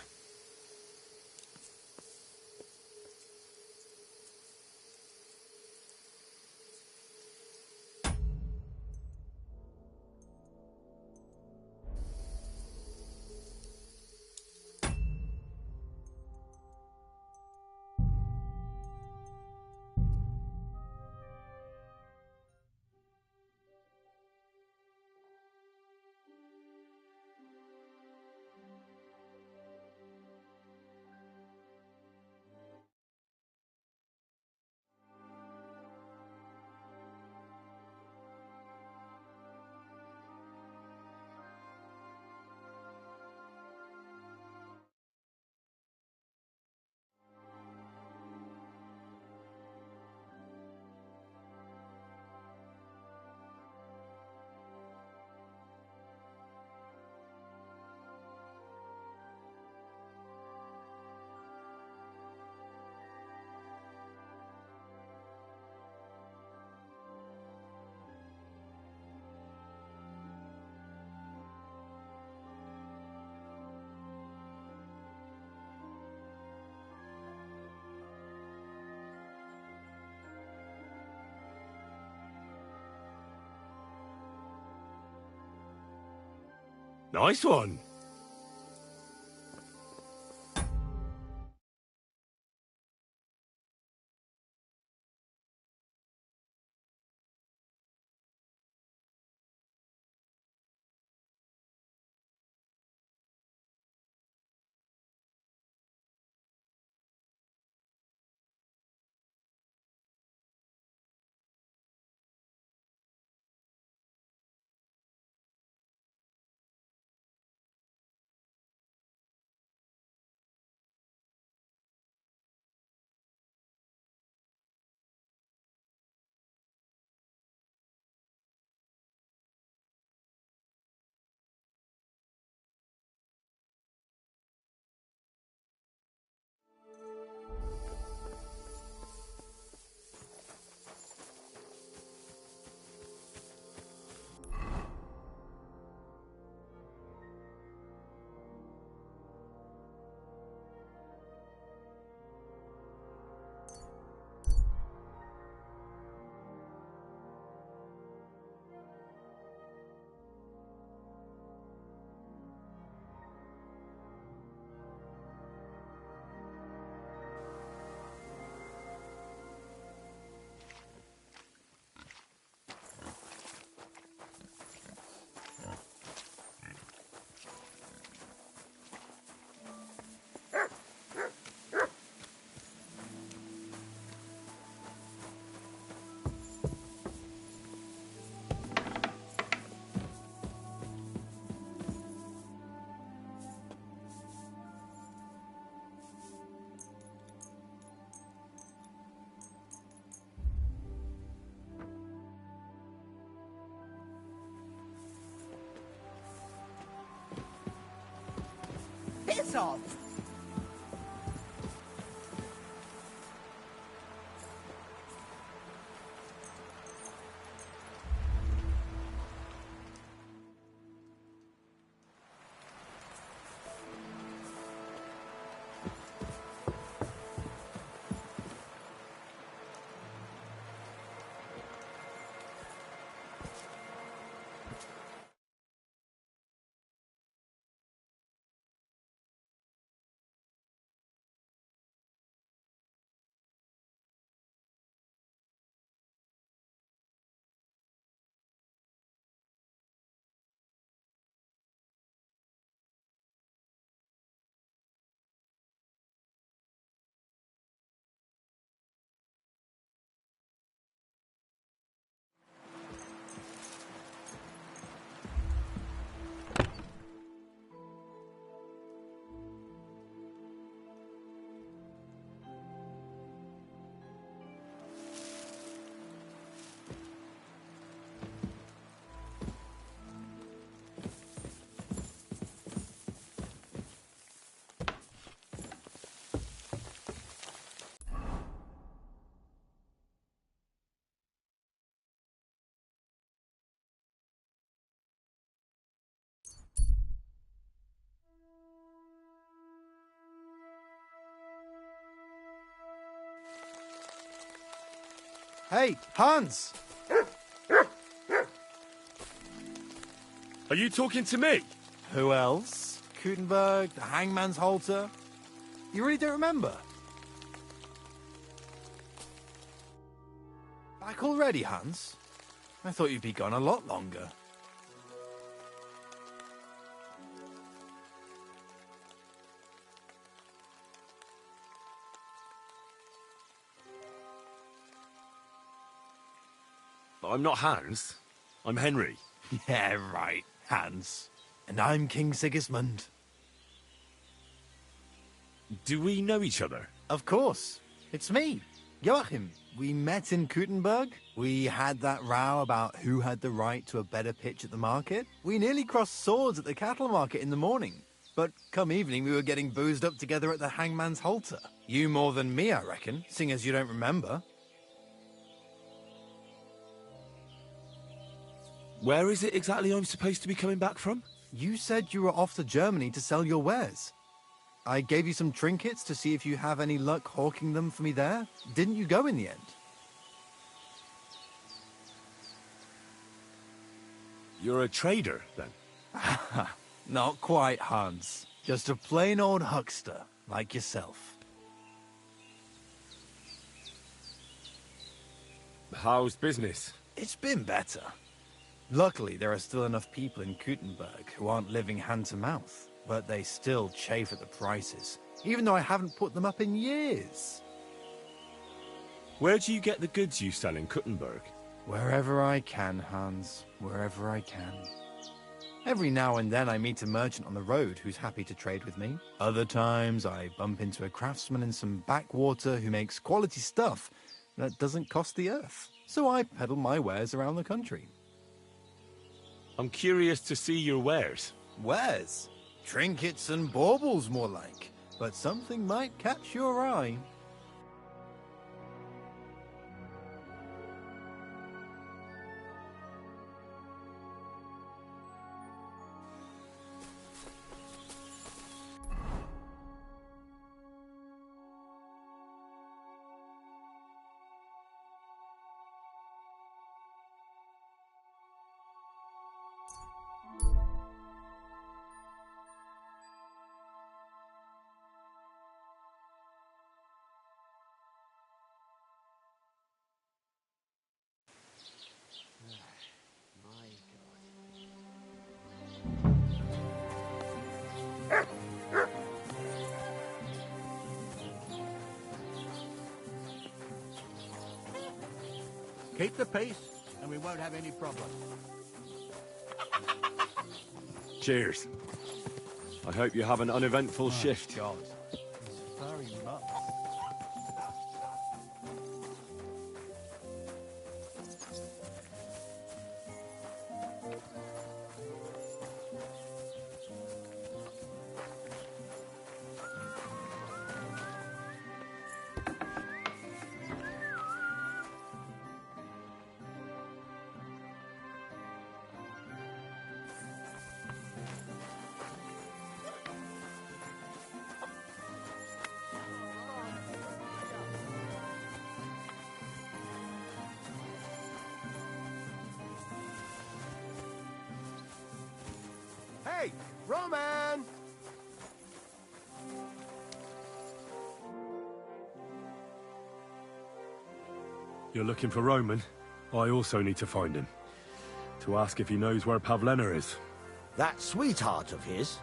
Nice one. Piss off! Hey, Hans! Are you talking to me? Who else? Gutenberg, the Hangman's Halter? You really don't remember? Back already, Hans? I thought you'd be gone a lot longer. I'm not Hans. I'm Henry. Yeah, right, Hans. And I'm King Sigismund. Do we know each other? Of course. It's me, Joachim. We met in Gutenberg. We had that row about who had the right to a better pitch at the market. We nearly crossed swords at the cattle market in the morning. But come evening, we were getting boozed up together at the Hangman's Halter. You more than me, I reckon, seeing as you don't remember. Where is it exactly I'm supposed to be coming back from? You said you were off to Germany to sell your wares. I gave you some trinkets to see if you have any luck hawking them for me there. Didn't you go in the end? You're a trader, then? Not quite, Hans. Just a plain old huckster, like yourself. How's business? It's been better. Luckily, there are still enough people in Gutenberg who aren't living hand to mouth, but they still chafe at the prices, even though I haven't put them up in years. Where do you get the goods you sell in Kuttenberg? Wherever I can, Hans. Wherever I can. Every now and then I meet a merchant on the road who's happy to trade with me. Other times I bump into a craftsman in some backwater who makes quality stuff that doesn't cost the earth. So I peddle my wares around the country. I'm curious to see your wares. Wares? Trinkets and baubles, more like. But something might catch your eye. Keep the peace, and we won't have any problems. Cheers. I hope you have an uneventful shift. God. It's very much. Hey, Roman! You're looking for Roman? I also need to find him. To ask if he knows where Pavlena is. That sweetheart of his?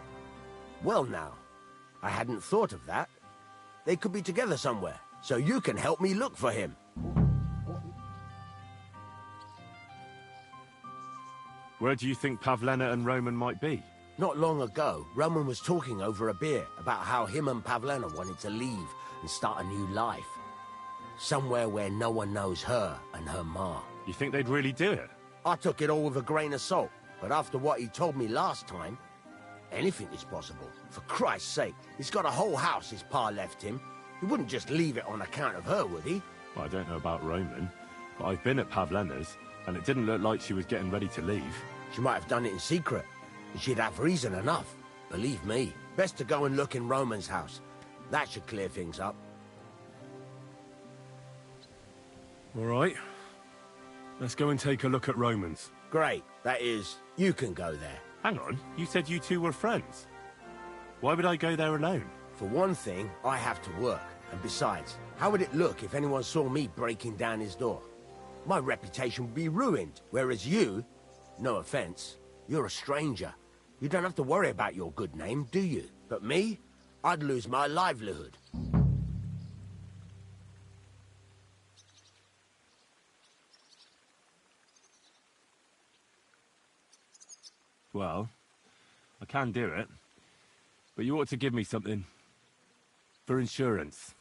Well now, I hadn't thought of that. They could be together somewhere, so you can help me look for him. Where do you think Pavlena and Roman might be? Not long ago, Roman was talking over a beer about how him and Pavlena wanted to leave and start a new life. Somewhere where no one knows her and her ma. You think they'd really do it? I took it all with a grain of salt, but after what he told me last time, anything is possible. For Christ's sake, he's got a whole house his pa left him. He wouldn't just leave it on account of her, would he? Well, I don't know about Roman, but I've been at Pavlena's, and it didn't look like she was getting ready to leave. She might have done it in secret, and she'd have reason enough. Believe me, best to go and look in Roman's house. That should clear things up. All right. Let's go and take a look at Roman's. Great. That is, you can go there. Hang on, you said you two were friends. Why would I go there alone? For one thing, I have to work. And besides, how would it look if anyone saw me breaking down his door? My reputation would be ruined, whereas you, no offense, you're a stranger. You don't have to worry about your good name, do you? But me, I'd lose my livelihood. Well, I can do it. But you ought to give me something. For insurance.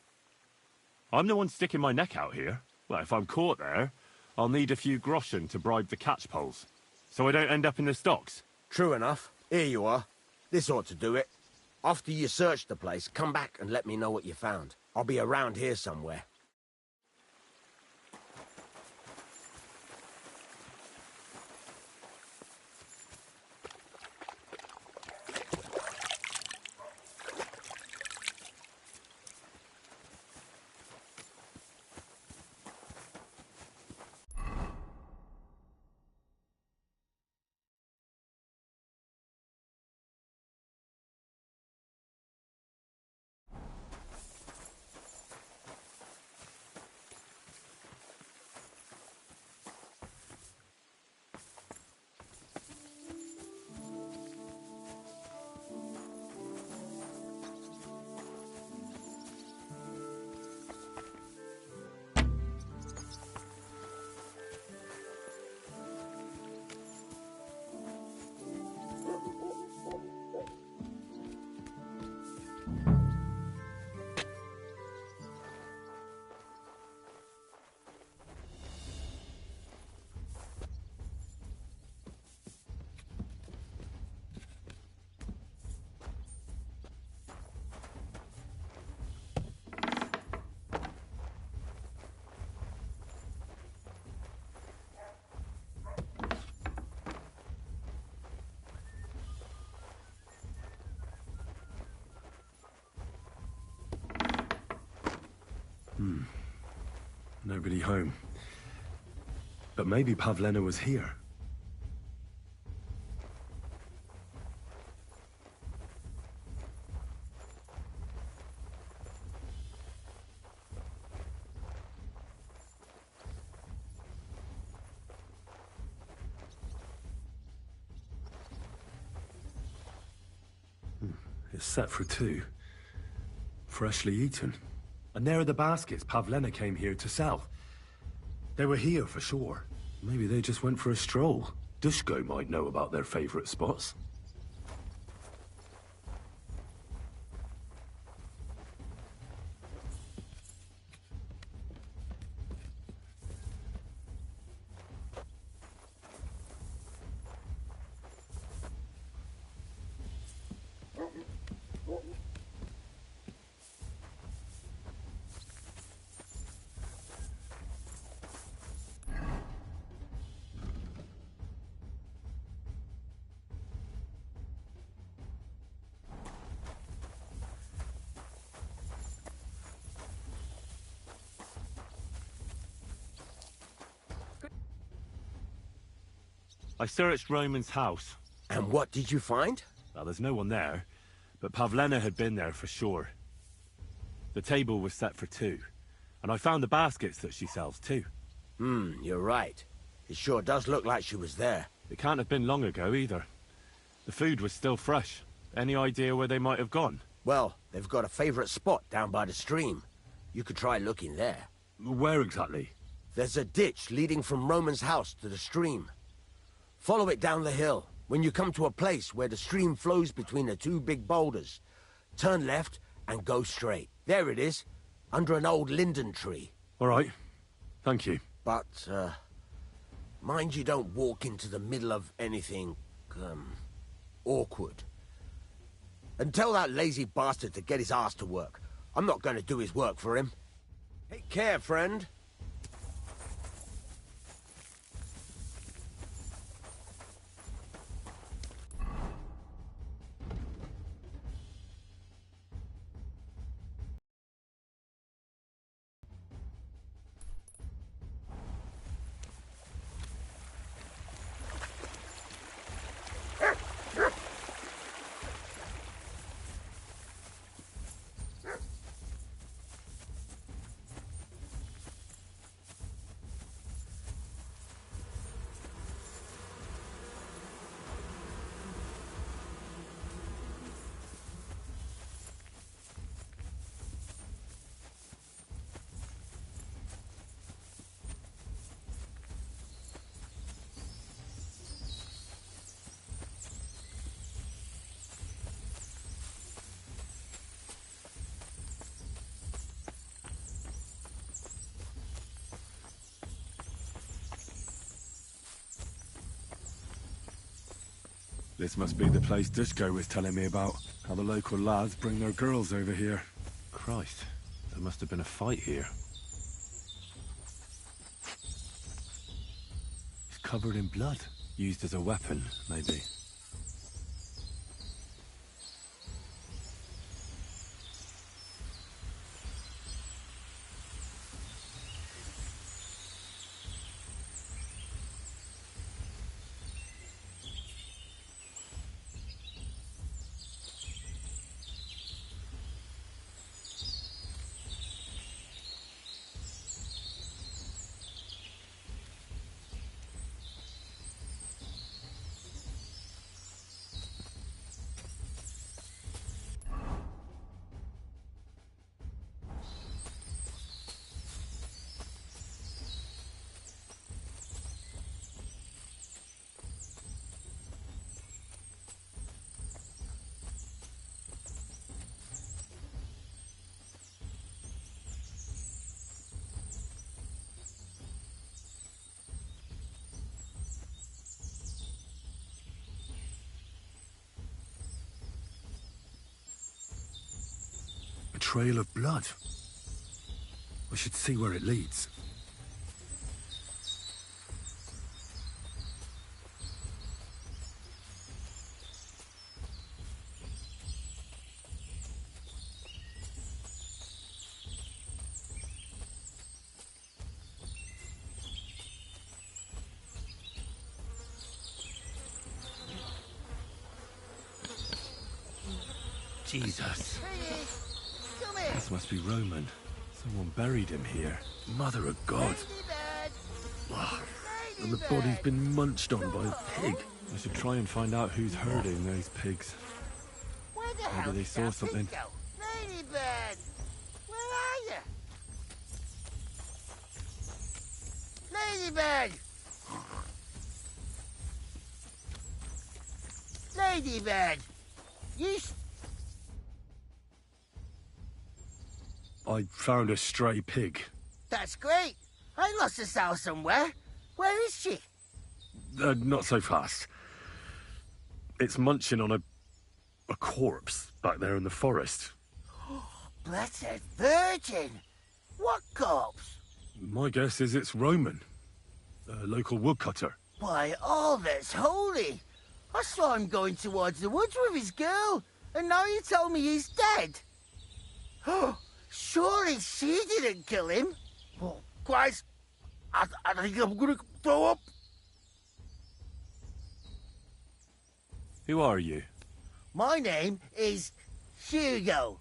I'm the one sticking my neck out here. Well, if I'm caught there, I'll need a few groschen to bribe the catchpoles. So I don't end up in the stocks. True enough. Here you are. This ought to do it. After you search the place, come back and let me know what you found. I'll be around here somewhere. Nobody home. But maybe Pavlena was here. It's set for 2. Freshly eaten. And there are the baskets Pavlena came here to sell. They were here for sure. Maybe they just went for a stroll. Dushko might know about their favorite spots. I searched Roman's house. And what did you find? Well, there's no one there, but Pavlena had been there for sure. The table was set for 2, and I found the baskets that she sells too. You're right. It sure does look like she was there. It can't have been long ago either. The food was still fresh. Any idea where they might have gone? Well, they've got a favorite spot down by the stream. You could try looking there. Where exactly? There's a ditch leading from Roman's house to the stream. Follow it down the hill. When you come to a place where the stream flows between the 2 big boulders, turn left and go straight. There it is, under an old linden tree. All right. Thank you. But, mind you don't walk into the middle of anything, awkward. And tell that lazy bastard to get his ass to work. I'm not going to do his work for him. Take care, friend. This must be the place Dushko was telling me about. How the local lads bring their girls over here. Christ, there must have been a fight here. It's covered in blood. Used as a weapon, maybe. Trail of blood. I should see where it leads. Jesus. Piggy, come here. This must be Roman. Someone buried him here. Mother of God. Ladybird. Ah, and the body's been munched on by a pig. I should try and find out who's herding those pigs. Where the hell Maybe they did saw that something. pig go? Ladybird, where are you? Ladybird! Ladybird! You... I found a stray pig. That's great. I lost a sow somewhere. Where is she? Not so fast. It's munching on a corpse back there in the forest. Blessed Virgin! What corpse? My guess is it's Roman, a local woodcutter. By all that's holy! I saw him going towards the woods with his girl, and now you tell me he's dead. Oh, surely she didn't kill him. Oh, Christ, I think I'm gonna throw up. Who are you? My name is Hugo.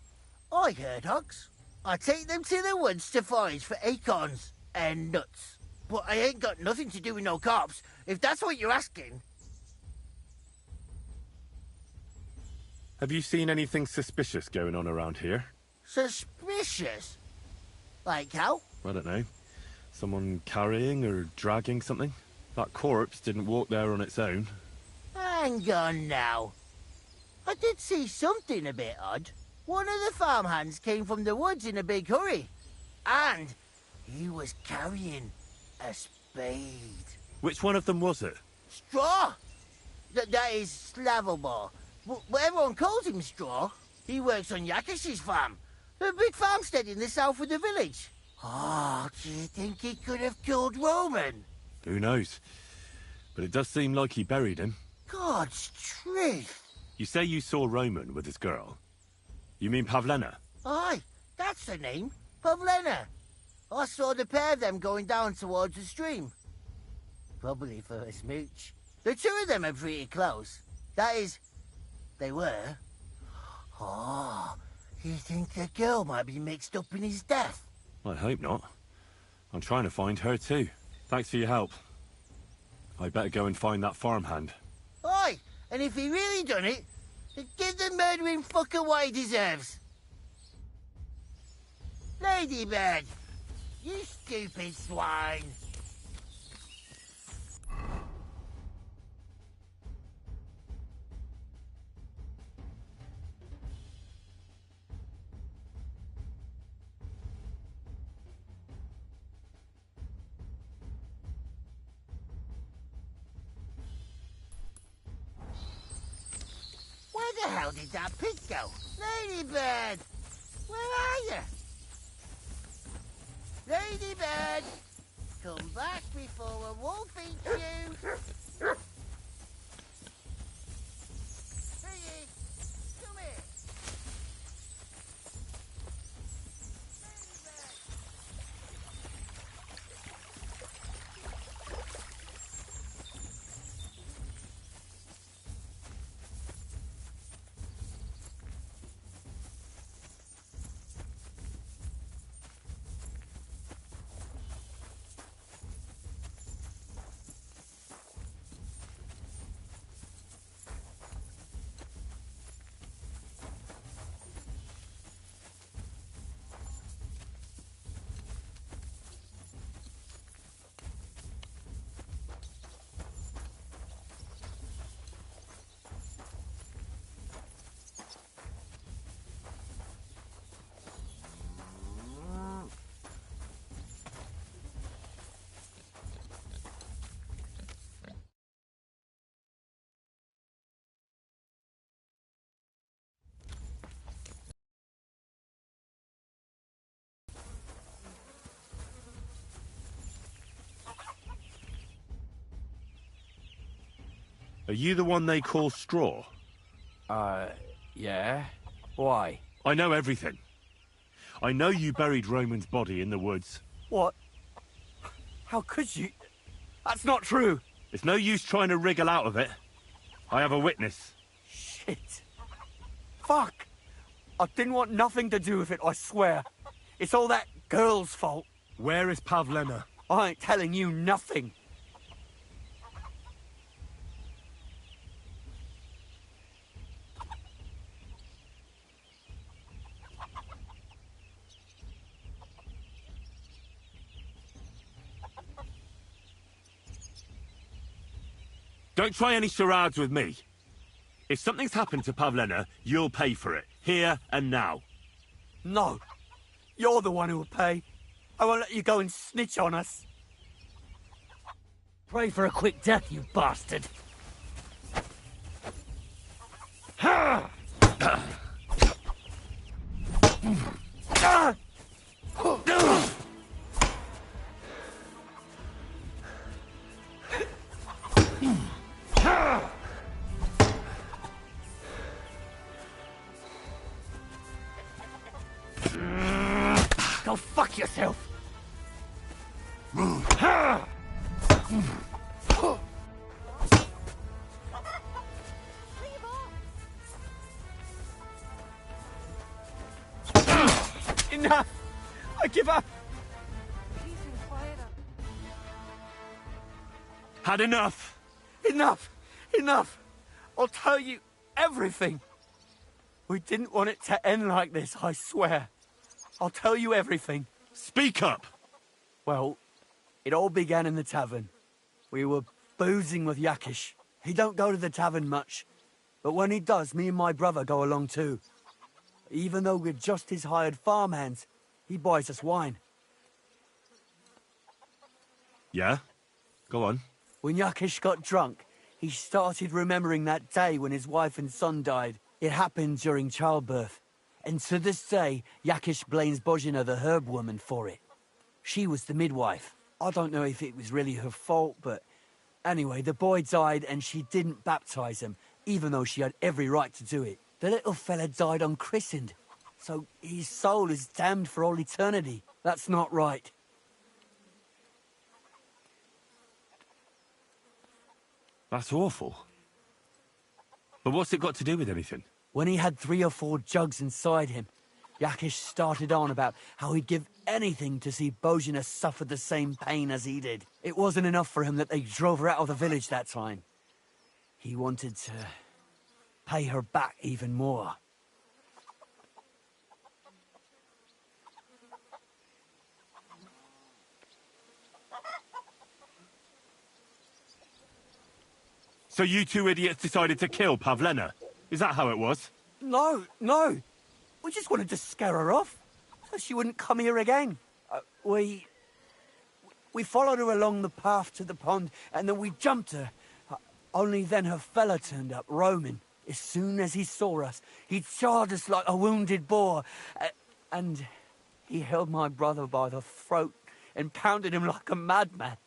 I herd hogs. I take them to the woods to forage for acorns and nuts. But I ain't got nothing to do with no cops, if that's what you're asking. Have you seen anything suspicious going on around here? Suspicious? Like how? I don't know. Someone carrying or dragging something? That corpse didn't walk there on its own. Hang on now. I did see something a bit odd. One of the farmhands came from the woods in a big hurry. And he was carrying a spade. Which one of them was it? Straw! That is Slavobor. But everyone calls him Straw. He works on Yakish's farm. A big farmstead in the south of the village. Oh, do you think he could have killed Roman? Who knows? But it does seem like he buried him. God's truth. You say you saw Roman with his girl. You mean Pavlena? Aye, that's the name. Pavlena. I saw the pair of them going down towards the stream. Probably for a smooch. The two of them are pretty close. That is, they were. Oh, you think the girl might be mixed up in his death? I hope not. I'm trying to find her too. Thanks for your help. I better go and find that farmhand. Aye, and if he really done it, then give the murdering fucker what he deserves. Ladybird, you stupid swine. Where the hell did that pig go? Ladybird! Where are you? Ladybird! Come back before a wolf eats you! Piggy! Come here! Ladybird! Are you the one they call Straw? Yeah? Why? I know everything. I know you buried Roman's body in the woods. What? How could you? That's not true! It's no use trying to wriggle out of it. I have a witness. Shit. Fuck! I didn't want nothing to do with it, I swear. It's all that girl's fault. Where is Pavlena? I ain't telling you nothing. Don't try any charades with me. If something's happened to Pavlena, you'll pay for it. Here and now. No. You're the one who will pay. I won't let you go and snitch on us. Pray for a quick death, you bastard. Go fuck yourself! Enough! I give up! Had enough! Enough! Enough! I'll tell you everything! We didn't want it to end like this, I swear. I'll tell you everything. Speak up! Well, it all began in the tavern. We were boozing with Yakish. He don't go to the tavern much, but when he does, me and my brother go along too. Even though we're just his hired farmhands, he buys us wine. Yeah? Go on. When Yakish got drunk, he started remembering that day when his wife and son died. It happened during childbirth. And to this day, Yakish blames Bozhina, the herb woman, for it. She was the midwife. I don't know if it was really her fault, but anyway, the boy died and she didn't baptize him, even though she had every right to do it. The little fella died unchristened, so his soul is damned for all eternity. That's not right. That's awful. But what's it got to do with anything? When he had 3 or 4 jugs inside him, Yakish started on about how he'd give anything to see Bozhina suffer the same pain as he did. It wasn't enough for him that they drove her out of the village that time. He wanted to pay her back even more. So you two idiots decided to kill Pavlena? Is that how it was? No, no. We just wanted to scare her off, so she wouldn't come here again. We followed her along the path to the pond, and then we jumped her. Only then her fella turned up, Roman. As soon as he saw us, he charged us like a wounded boar. And he held my brother by the throat and pounded him like a madman.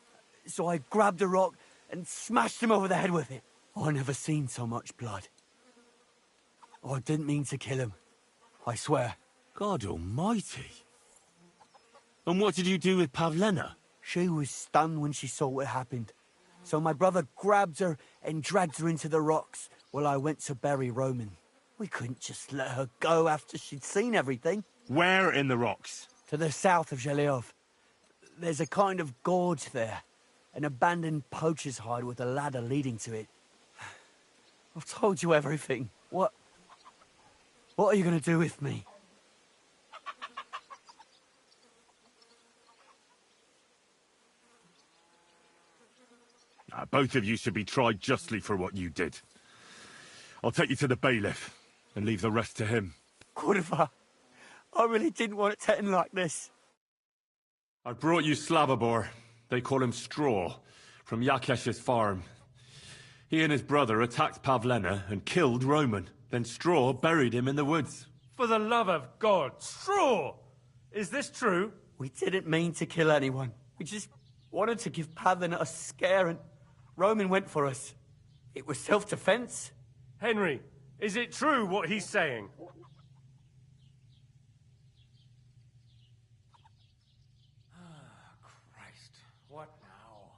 So I grabbed a rock and smashed him over the head with it. I never seen so much blood. I didn't mean to kill him. I swear. God almighty. And what did you do with Pavlena? She was stunned when she saw what happened. So my brother grabbed her and dragged her into the rocks while I went to bury Roman. We couldn't just let her go after she'd seen everything. Where in the rocks? To the south of Zhelyov. There's a kind of gorge there. An abandoned poacher's hide with a ladder leading to it. I've told you everything. What are you going to do with me? Both of you should be tried justly for what you did. I'll take you to the bailiff and leave the rest to him. Kurva, I really didn't want it to end like this. I brought you Slavobor. They call him Straw, from Yakesh's farm. He and his brother attacked Pavlena and killed Roman. Then Straw buried him in the woods. For the love of God, Straw! Is this true? We didn't mean to kill anyone. We just wanted to give Pavlena a scare, and Roman went for us. It was self-defense. Henry, is it true what he's saying? Christ, what now?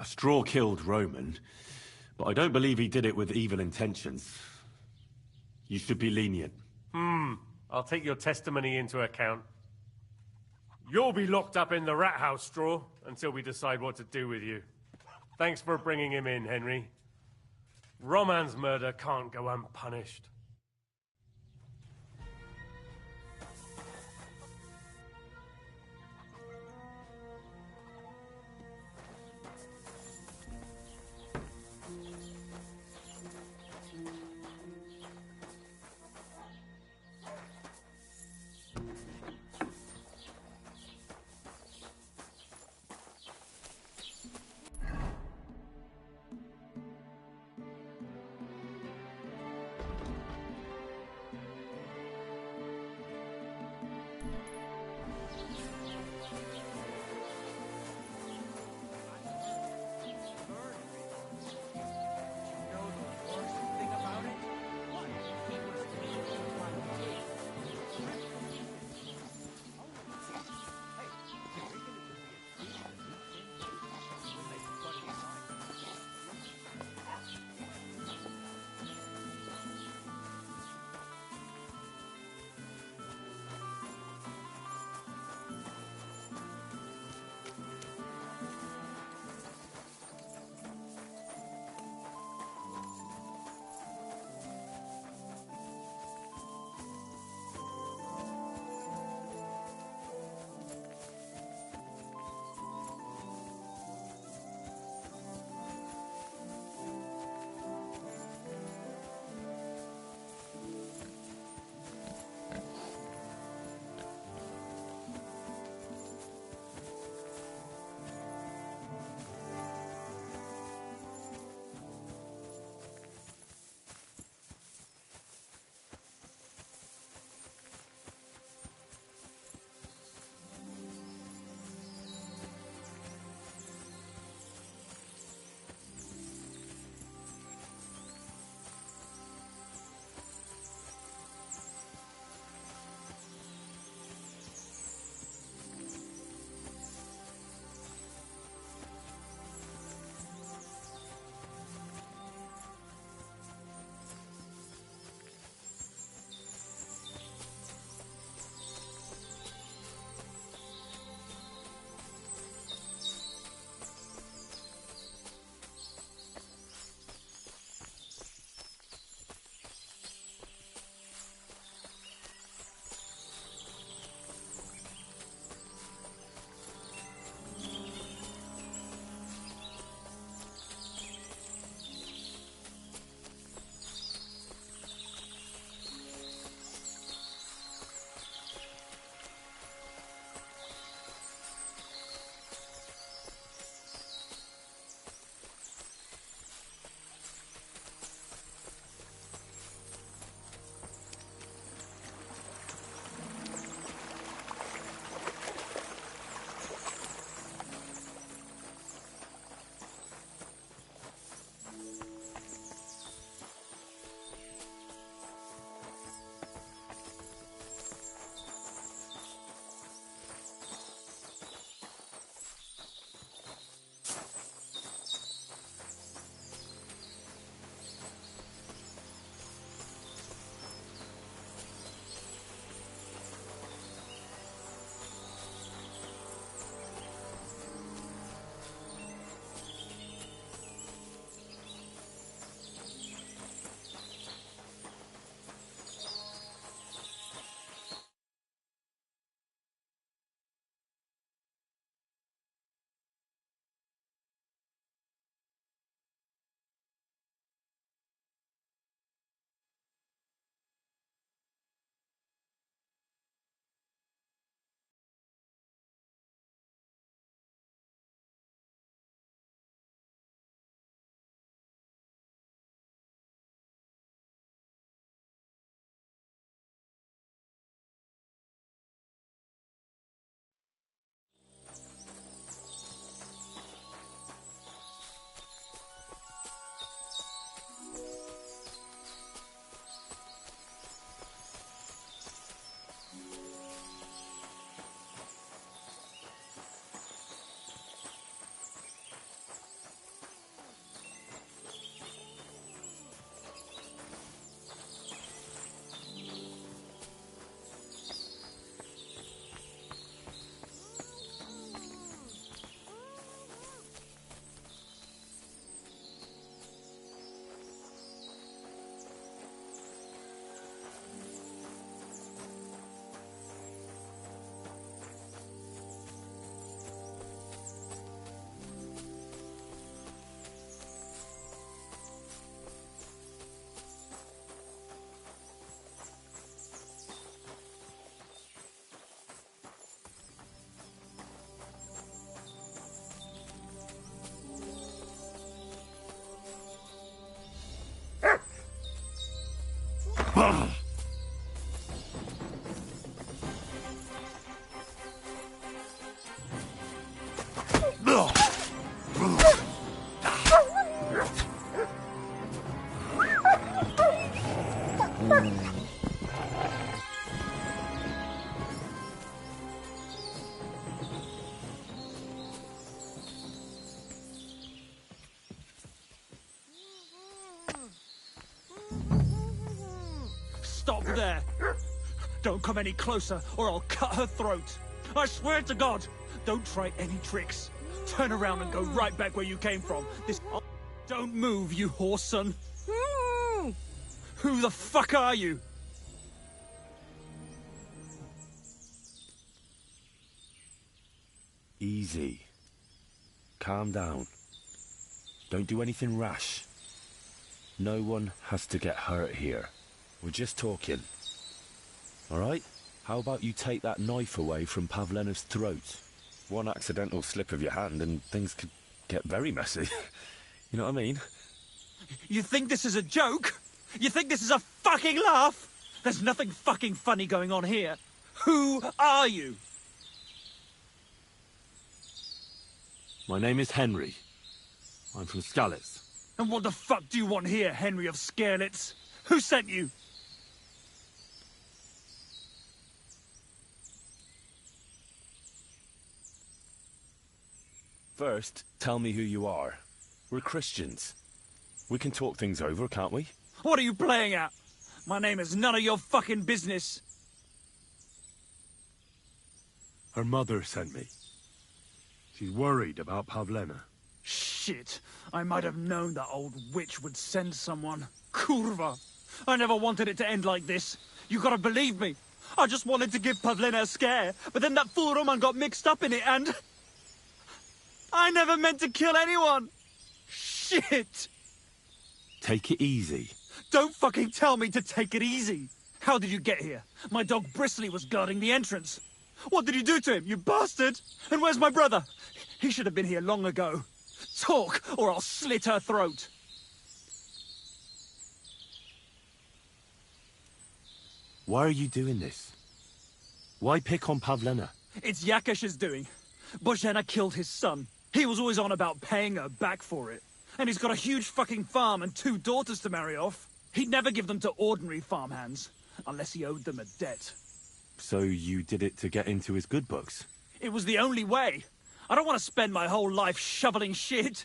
Straw killed Roman, but I don't believe he did it with evil intentions. You should be lenient. I'll take your testimony into account. You'll be locked up in the rat house, Straw, until we decide what to do with you. Thanks for bringing him in, Henry. Roman's murder can't go unpunished. stop there. Don't come any closer, or I'll cut her throat. I swear to God, don't try any tricks. Turn around and go right back where you came from. Don't move, you horse son. Who the fuck are you? Easy. Calm down. Don't do anything rash. No one has to get hurt here. We're just talking. All right? How about you take that knife away from Pavlena's throat? One accidental slip of your hand and things could get very messy. You know what I mean? You think this is a joke? You think this is a fucking laugh? There's nothing fucking funny going on here. Who are you? My name is Henry. I'm from Skalitz. And what the fuck do you want here, Henry of Skalitz? Who sent you? First, tell me who you are. We're Christians. We can talk things over, can't we? What are you playing at? My name is none of your fucking business. Her mother sent me. She's worried about Pavlena. Shit. I might have known that old witch would send someone. Kurva. I never wanted it to end like this. You gotta believe me. I just wanted to give Pavlena a scare, but then that fool Roman got mixed up in it and... I never meant to kill anyone! Shit! Take it easy. Don't fucking tell me to take it easy! How did you get here? My dog Bristly was guarding the entrance. What did you do to him, you bastard? And where's my brother? He should have been here long ago. Talk, or I'll slit her throat. Why are you doing this? Why pick on Pavlena? It's Yakash's doing. Bozhena killed his son. He was always on about paying her back for it. And he's got a huge fucking farm and 2 daughters to marry off. He'd never give them to ordinary farmhands, unless he owed them a debt. So you did it to get into his good books? It was the only way. I don't want to spend my whole life shoveling shit.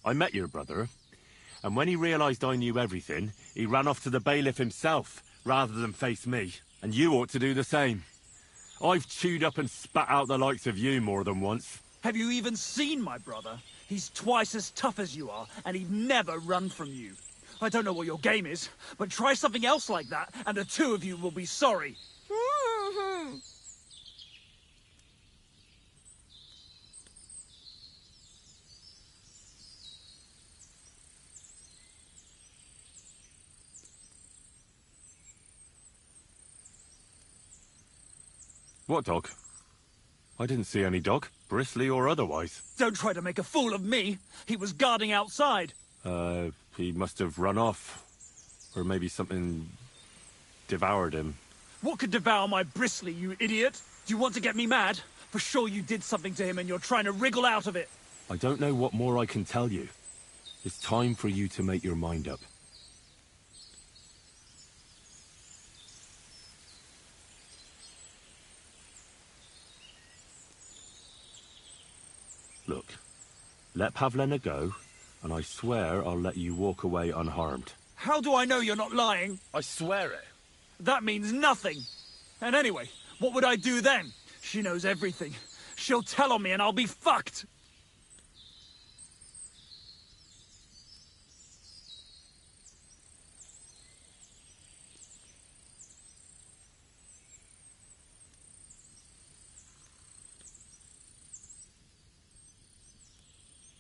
I met your brother, and when he realized I knew everything, he ran off to the bailiff himself, rather than face me. And you ought to do the same. I've chewed up and spat out the likes of you more than once. Have you even seen my brother? He's twice as tough as you are, and he'd never run from you. I don't know what your game is, but try something else like that, and the 2 of you will be sorry. What dog? I didn't see any dog, bristly or otherwise. Don't try to make a fool of me. He was guarding outside. He must have run off. Or maybe something devoured him. What could devour my bristly, you idiot? Do you want to get me mad? For sure you did something to him and you're trying to wriggle out of it. I don't know what more I can tell you. It's time for you to make your mind up. Look, let Pavlena go, and I swear I'll let you walk away unharmed. How do I know you're not lying? I swear it. That means nothing. And anyway, what would I do then? She knows everything. She'll tell on me and I'll be fucked.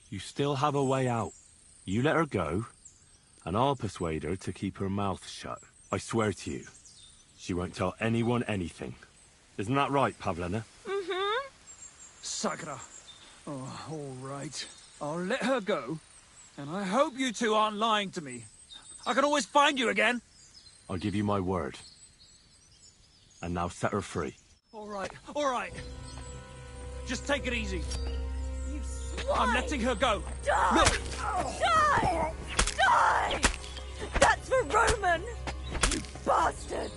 You still have a way out. You let her go, and I'll persuade her to keep her mouth shut. I swear to you, she won't tell anyone anything. Isn't that right, Pavlena? Mm-hmm. Sakra. Oh, all right. I'll let her go, and I hope you 2 aren't lying to me. I can always find you again. I'll give you my word. And now set her free. All right, all right. Just take it easy. You swine! I'm letting her go. Die! Look! Die! Die! That's for Roman! You bastard!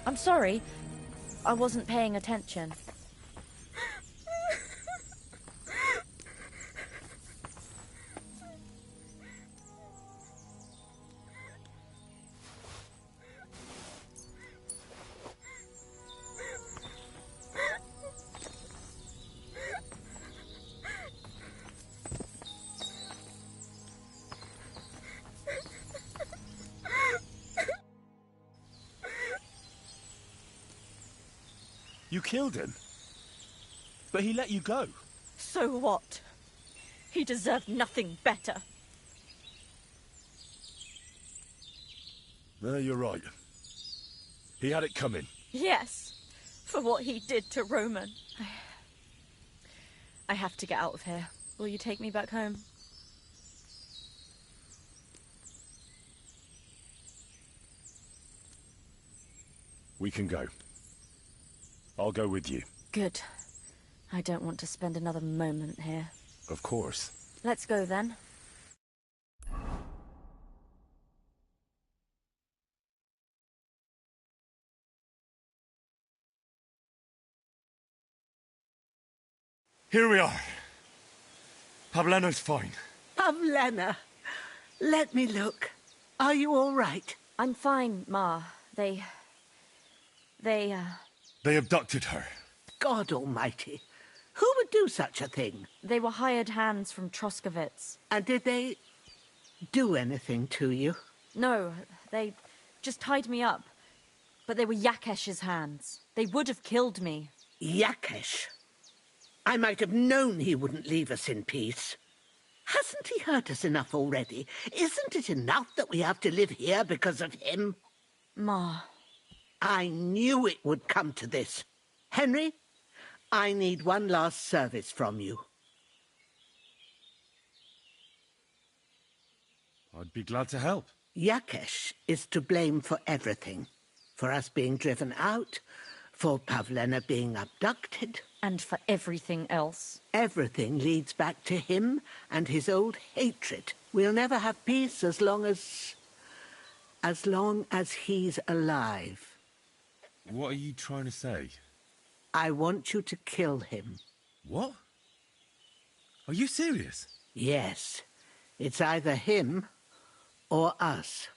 I'm sorry. I wasn't paying attention. You killed him? But he let you go. So what? He deserved nothing better. No, you're right. He had it coming. Yes, for what he did to Roman. I have to get out of here. Will you take me back home? We can go. I'll go with you. Good. I don't want to spend another moment here. Of course. Let's go then. Here we are. Pavlena's fine. Pavlena, let me look. Are you all right? I'm fine, Ma. They abducted her. God almighty. Who would do such a thing? They were hired hands from Troskovitz. And did they do anything to you? No, they just tied me up. But they were Yakesh's hands. They would have killed me. Yakesh? I might have known he wouldn't leave us in peace. Hasn't he hurt us enough already? Isn't it enough that we have to live here because of him? Ma. I knew it would come to this. Henry, I need one last service from you. I'd be glad to help. Yakesh is to blame for everything. For us being driven out, for Pavlena being abducted. And for everything else. Everything leads back to him and his old hatred. We'll never have peace as long as he's alive. What are you trying to say? I want you to kill him. What? Are you serious? Yes. It's either him or us.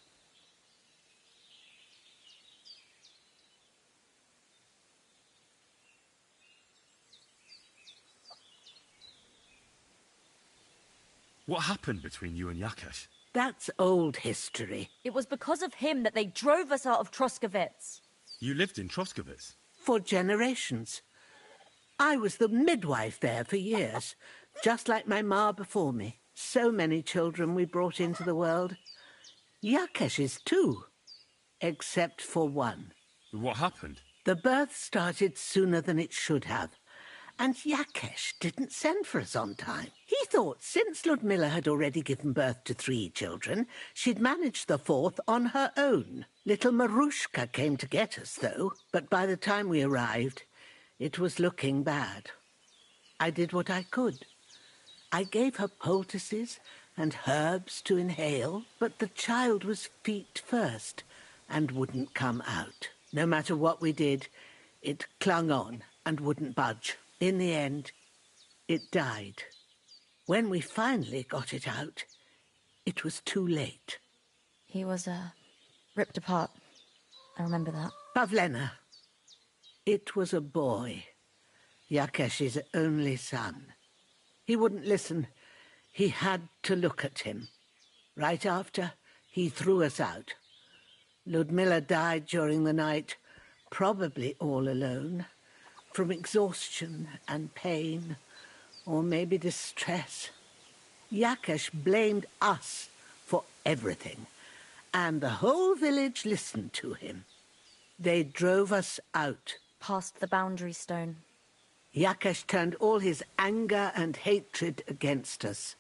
What happened between you and Yakesh? That's old history. It was because of him that they drove us out of Troskovitz. You lived in Troskovitz? For generations. I was the midwife there for years, just like my ma before me. So many children we brought into the world. Yakesh's too, except for one. What happened? The birth started sooner than it should have. And Yakesh didn't send for us on time. He thought since Ludmilla had already given birth to 3 children, she'd managed the 4th on her own. Little Marushka came to get us, though, but by the time we arrived, it was looking bad. I did what I could. I gave her poultices and herbs to inhale, but the child was feet first and wouldn't come out. No matter what we did, it clung on and wouldn't budge. In the end, it died. When we finally got it out, it was too late. He was, ripped apart. I remember that. Pavlena. It was a boy. Yakesh's only son. He wouldn't listen. He had to look at him. Right after, he threw us out. Ludmilla died during the night, probably all alone. From exhaustion and pain, or maybe distress. Yakesh blamed us for everything, and the whole village listened to him. They drove us out. Past the boundary stone. Yakesh turned all his anger and hatred against us.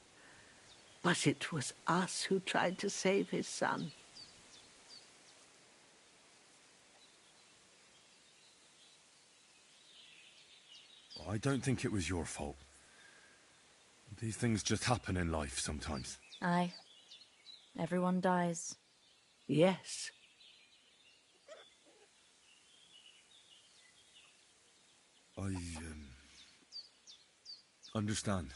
But it was us who tried to save his son. I don't think it was your fault. These things just happen in life sometimes. Aye. Everyone dies. Yes. Understand.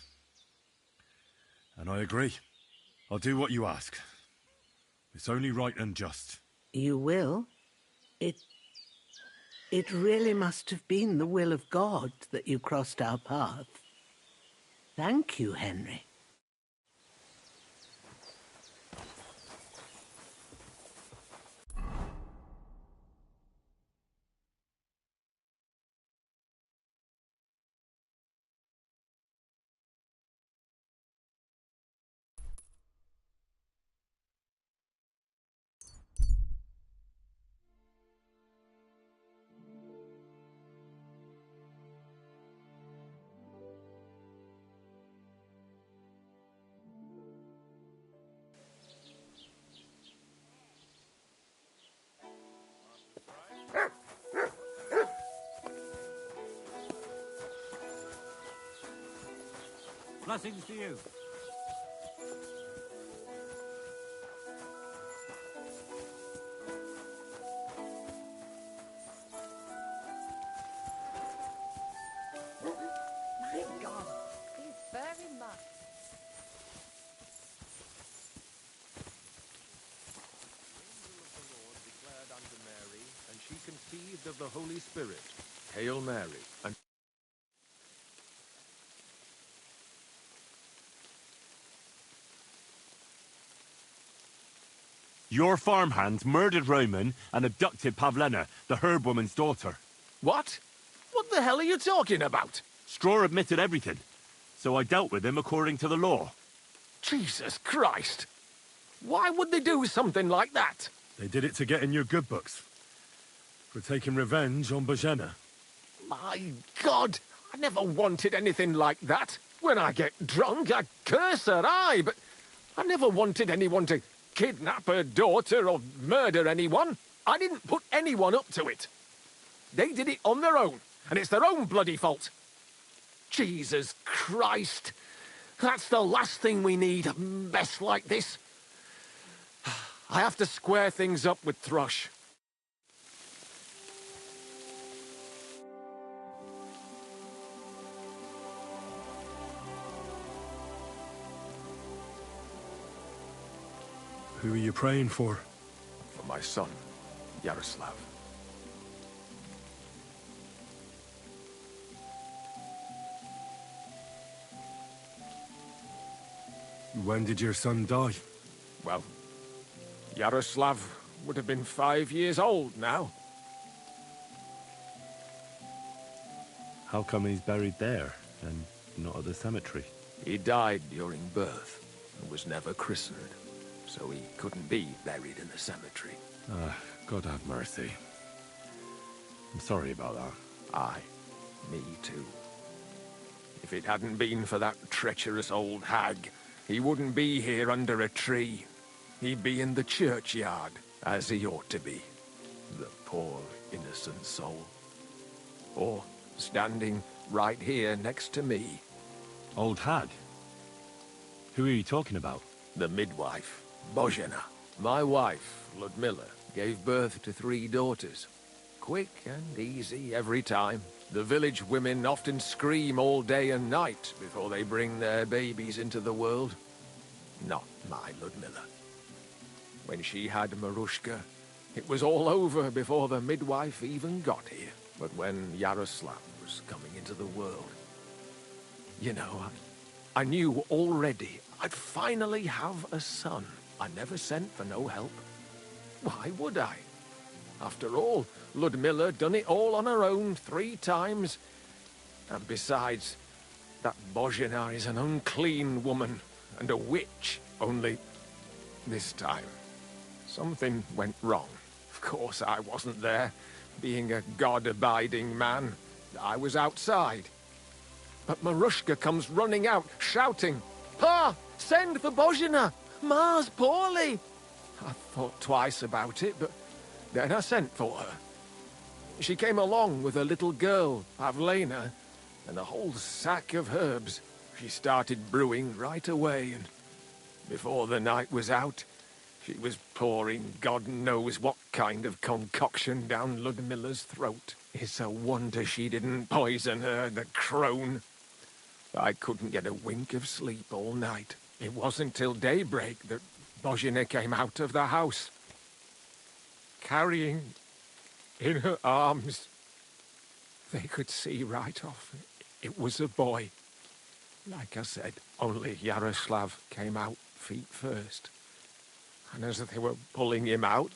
And I agree. I'll do what you ask. It's only right and just. You will? It really must have been the will of God that you crossed our path. Thank you, Henry. Blessings to you. My God, he's very much. Declared unto Mary, and she conceived of the Holy Spirit. Hail Mary, and Your farmhands murdered Roman and abducted Pavlena, the herb woman's daughter. What? What the hell are you talking about? Straw admitted everything, so I dealt with him according to the law. Jesus Christ! Why would they do something like that? They did it to get in your good books. For taking revenge on Bojena. My God! I never wanted anything like that. When I get drunk, I curse her, aye, but I never wanted anyone to kidnap her daughter or murder anyone. I didn't put anyone up to it. They did it on their own, and it's their own bloody fault. Jesus Christ! That's the last thing we need, a mess like this. I have to square things up with Thrush. Who are you praying for? For my son, Yaroslav. When did your son die? Well, Yaroslav would have been 5 years old now. How come he's buried there and not at the cemetery? He died during birth and was never christened, so he couldn't be buried in the cemetery. God have mercy. I'm sorry about that. Aye, me too. If it hadn't been for that treacherous old hag, he wouldn't be here under a tree. He'd be in the churchyard, as he ought to be. The poor, innocent soul. Or standing right here next to me. Old hag? Who are you talking about? The midwife, Bojena. My wife, Ludmilla, gave birth to 3 daughters. Quick and easy every time. The village women often scream all day and night before they bring their babies into the world. Not my Ludmilla. When she had Marushka, it was all over before the midwife even got here. But when Yaroslav was coming into the world, you know, I knew already I'd finally have a son. I never sent for no help. Why would I? After all, Ludmilla done it all on her own 3 times. And besides, that Bojena is an unclean woman and a witch. Only this time, something went wrong. Of course, I wasn't there. Being a God-abiding man, I was outside. But Marushka comes running out, shouting, "Pa! Send for Bojena! Ma's poorly!" I thought twice about it, but then I sent for her. She came along with a little girl, Pavlena, and a whole sack of herbs. She started brewing right away, and before the night was out, she was pouring God knows what kind of concoction down Ludmilla's throat. It's a wonder she didn't poison her, the crone. I couldn't get a wink of sleep all night. It wasn't till daybreak that Bozhena came out of the house, carrying in her arms. They could see right off. It was a boy. Like I said, only Yaroslav came out feet first. And as they were pulling him out,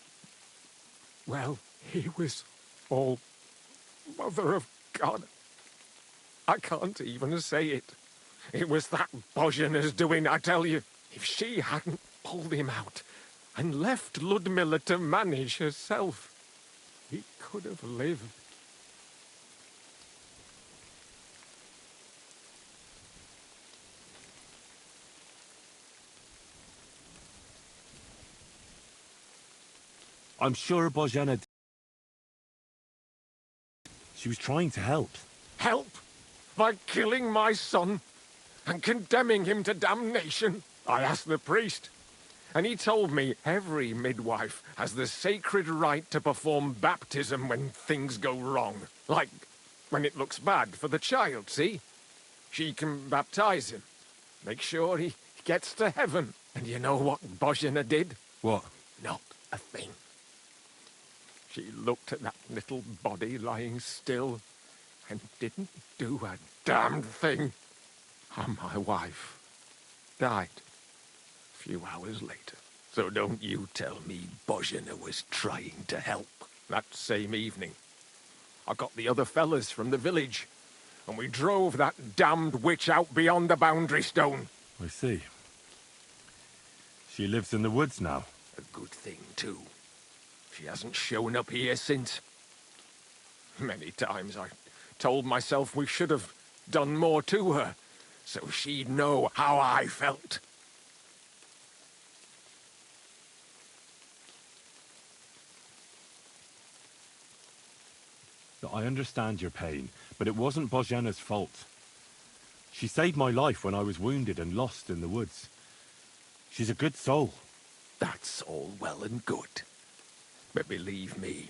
well, he was all Mother of God. I can't even say it. It was that Bozhena's doing, I tell you. If she hadn't pulled him out and left Ludmilla to manage herself, he could have lived. I'm sure Bozhena... She was trying to help. Help? By killing my son and condemning him to damnation? I asked the priest, and he told me every midwife has the sacred right to perform baptism when things go wrong. Like when it looks bad for the child, see? She can baptize him, make sure he gets to heaven. And you know what Bozhena did? What? Not a thing. She looked at that little body lying still and didn't do a damn thing. And my wife died a few hours later. So don't you tell me Bozhena was trying to help. That same evening, I got the other fellas from the village, and we drove that damned witch out beyond the boundary stone. I see. She lives in the woods now. A good thing, too. She hasn't shown up here since. Many times I told myself we should have done more to her, so she'd know how I felt. I understand your pain, but it wasn't Bozhena's fault. She saved my life when I was wounded and lost in the woods. She's a good soul. That's all well and good. But believe me,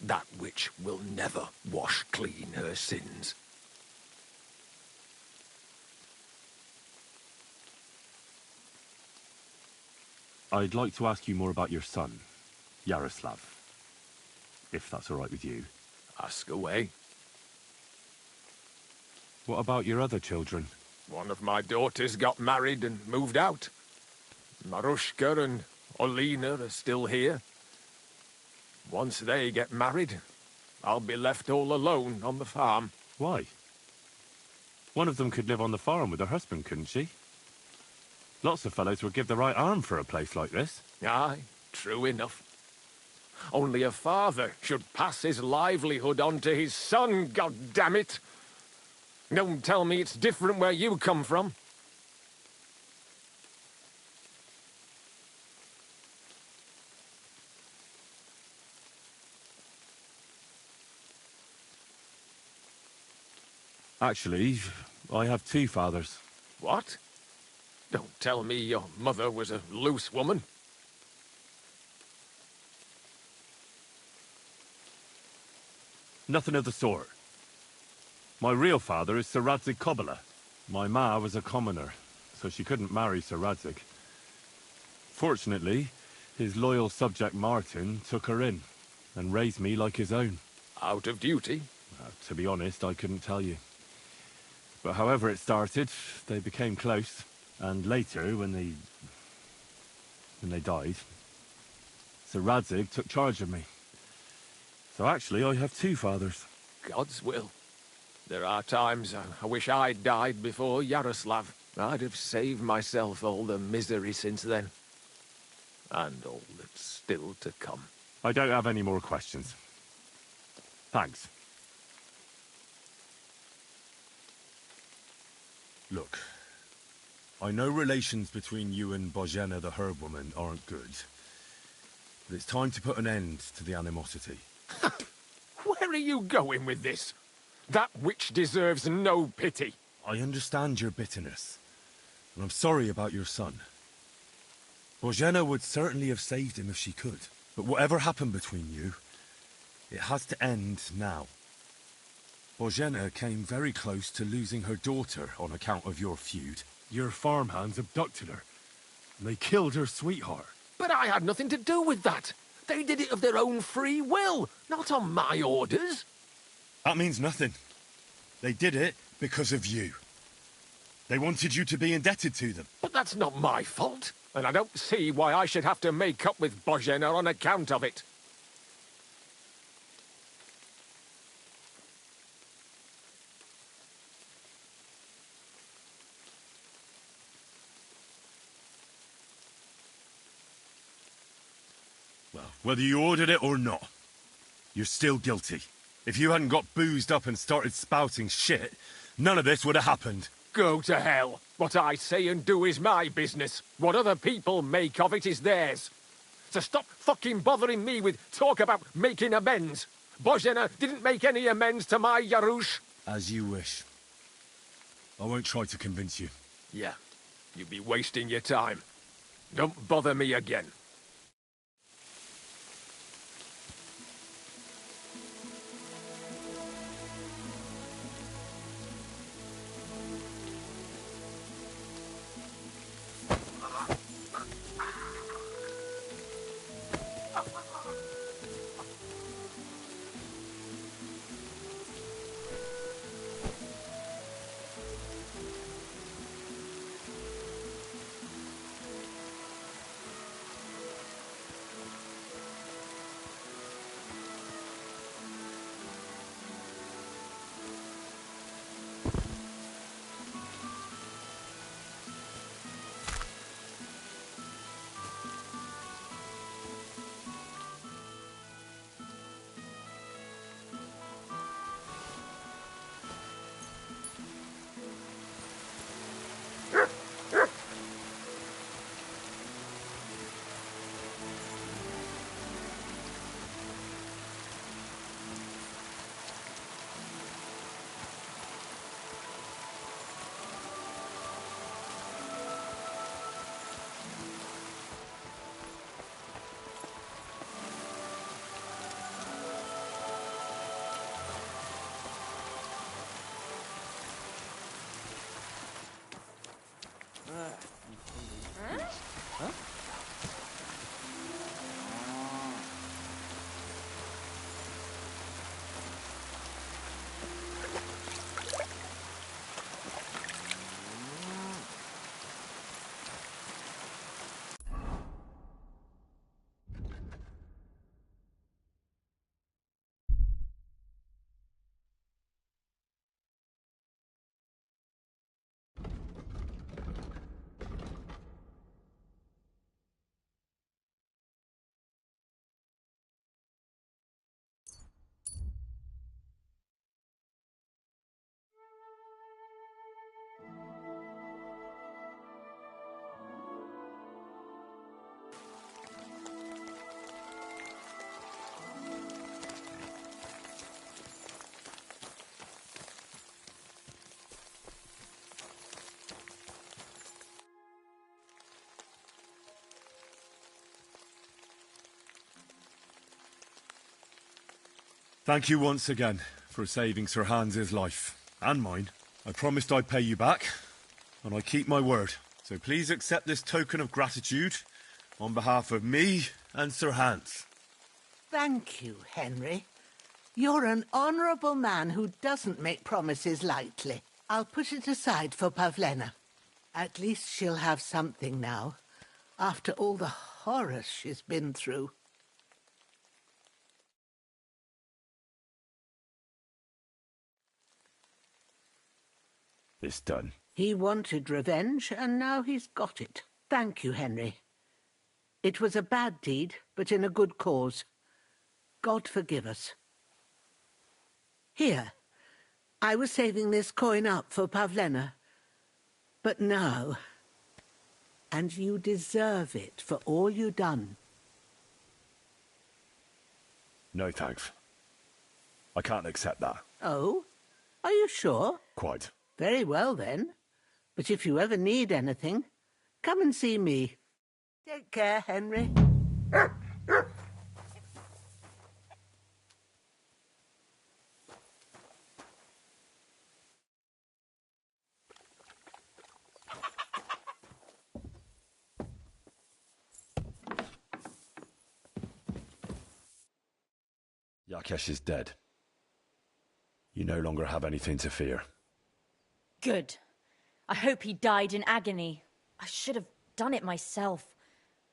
that witch will never wash clean her sins. I'd like to ask you more about your son, Yaroslav. If that's all right with you. Ask away. What about your other children? One of my daughters got married and moved out. Marushka and Olina are still here. Once they get married, I'll be left all alone on the farm. Why? One of them could live on the farm with her husband, couldn't she? Lots of fellows would give the right arm for a place like this. Aye, true enough. Only a father should pass his livelihood on to his son, goddammit! Don't tell me it's different where you come from. Actually, I have two fathers. What? Don't tell me your mother was a loose woman. Nothing of the sort. My real father is Sir Radzig Kobyla. My ma was a commoner, so she couldn't marry Sir Radzig. Fortunately, his loyal subject Martin took her in and raised me like his own. Out of duty? To be honest, I couldn't tell you. But however it started, they became close. And later, when they died, Sir Radzig took charge of me. So actually, I have two fathers. God's will. There are times I wish I'd died before Yaroslav. I'd have saved myself all the misery since then. And all that's still to come. I don't have any more questions. Thanks. Look, I know relations between you and Bozhena the herb woman aren't good. But it's time to put an end to the animosity. Where are you going with this? That witch deserves no pity. I understand your bitterness, and I'm sorry about your son. Bozhena would certainly have saved him if she could. But whatever happened between you, it has to end now. Bozhena came very close to losing her daughter on account of your feud. Your farmhands abducted her. And they killed her sweetheart. But I had nothing to do with that. They did it of their own free will, not on my orders. That means nothing. They did it because of you. They wanted you to be indebted to them. But that's not my fault, and I don't see why I should have to make up with Bozhena on account of it. Well, whether you ordered it or not, you're still guilty. If you hadn't got boozed up and started spouting shit, none of this would have happened. Go to hell. What I say and do is my business. What other people make of it is theirs. So stop fucking bothering me with talk about making amends. Bozhena didn't make any amends to my Yarush. As you wish. I won't try to convince you. Yeah, you'd be wasting your time. Don't bother me again. Thank you once again for saving Sir Hans's life. And mine. I promised I'd pay you back, and I keep my word. So please accept this token of gratitude on behalf of me and Sir Hans. Thank you, Henry. You're an honourable man who doesn't make promises lightly. I'll put it aside for Pavlena. At least she'll have something now, after all the horrors she's been through. It's done. He wanted revenge, and now he's got it. Thank you, Henry. It was a bad deed, but in a good cause. God forgive us. Here, I was saving this coin up for Pavlena. But now... And you deserve it for all you done. No thanks. I can't accept that. Oh? Are you sure? Quite. Very well, then. But if you ever need anything, come and see me. Take care, Henry. Yakesh is dead. You no longer have anything to fear. Good. I hope he died in agony. I should have done it myself.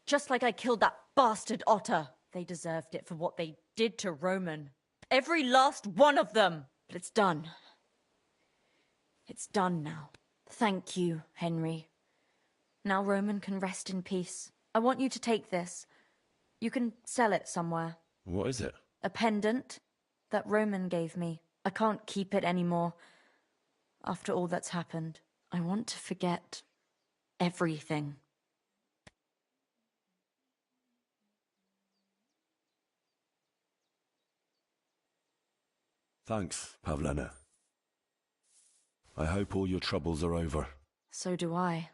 Just like I killed that bastard otter. They deserved it for what they did to Roman. Every last one of them! But it's done. It's done now. Thank you, Henry. Now Roman can rest in peace. I want you to take this. You can sell it somewhere. What is it? A pendant that Roman gave me. I can't keep it anymore. After all that's happened, I want to forget everything. Thanks, Pavlena. I hope all your troubles are over. So do I.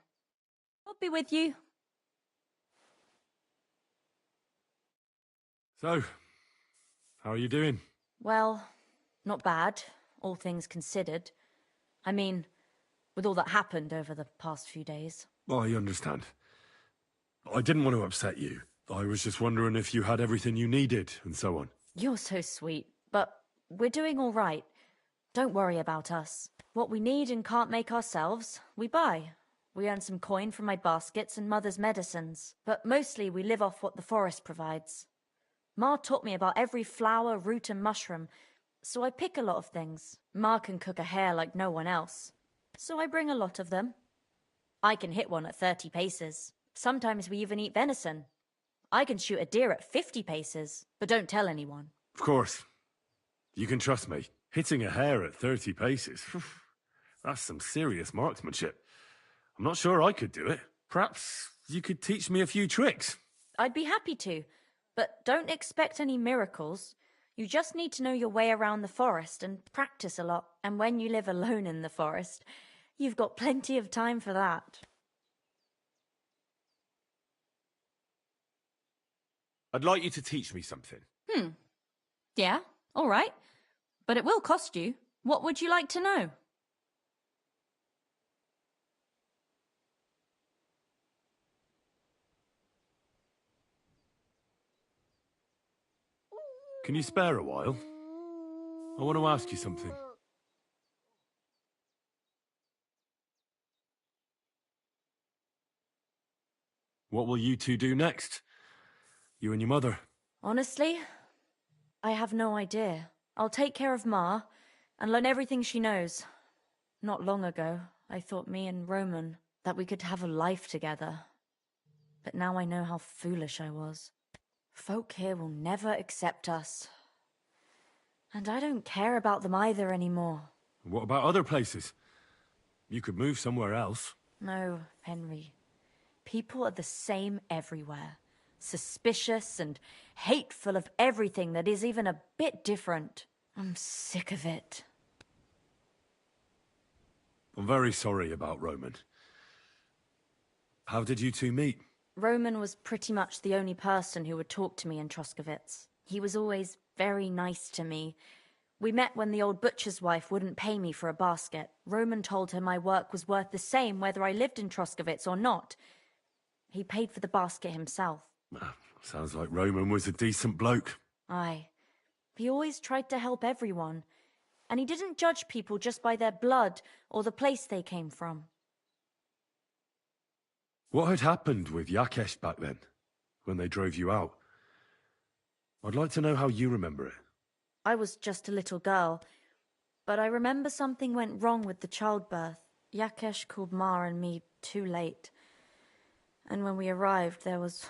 I'll be with you. So, how are you doing? Well, not bad, all things considered. I mean, with all that happened over the past few days. I understand. I didn't want to upset you. I was just wondering if you had everything you needed, and so on. You're so sweet, but we're doing all right. Don't worry about us. What we need and can't make ourselves, we buy. We earn some coin from my baskets and Mother's medicines, but mostly we live off what the forest provides. Ma taught me about every flower, root and mushroom, so I pick a lot of things. Ma can cook a hare like no one else, so I bring a lot of them. I can hit one at 30 paces. Sometimes we even eat venison. I can shoot a deer at 50 paces, but don't tell anyone. Of course. You can trust me. Hitting a hare at 30 paces, that's some serious marksmanship. I'm not sure I could do it. Perhaps you could teach me a few tricks. I'd be happy to, but don't expect any miracles. You just need to know your way around the forest and practice a lot. And when you live alone in the forest, you've got plenty of time for that. I'd like you to teach me something. Yeah, all right. But it will cost you. What would you like to know? Can you spare a while? I want to ask you something. What will you two do next? You and your mother? Honestly, I have no idea. I'll take care of Ma and learn everything she knows. Not long ago, I thought me and Roman, that we could have a life together. But now I know how foolish I was. Folk here will never accept us. And I don't care about them either anymore. What about other places? You could move somewhere else. No, Henry. People are the same everywhere. Suspicious and hateful of everything that is even a bit different. I'm sick of it. I'm very sorry about Roman. How did you two meet? Roman was pretty much the only person who would talk to me in Troskovitz. He was always very nice to me. We met when the old butcher's wife wouldn't pay me for a basket. Roman told her my work was worth the same whether I lived in Troskovitz or not. He paid for the basket himself. Sounds like Roman was a decent bloke. Aye. He always tried to help everyone. And he didn't judge people just by their blood or the place they came from. What had happened with Yakesh back then, when they drove you out? I'd like to know how you remember it. I was just a little girl, but I remember something went wrong with the childbirth. Yakesh called Ma and me too late. And when we arrived, there was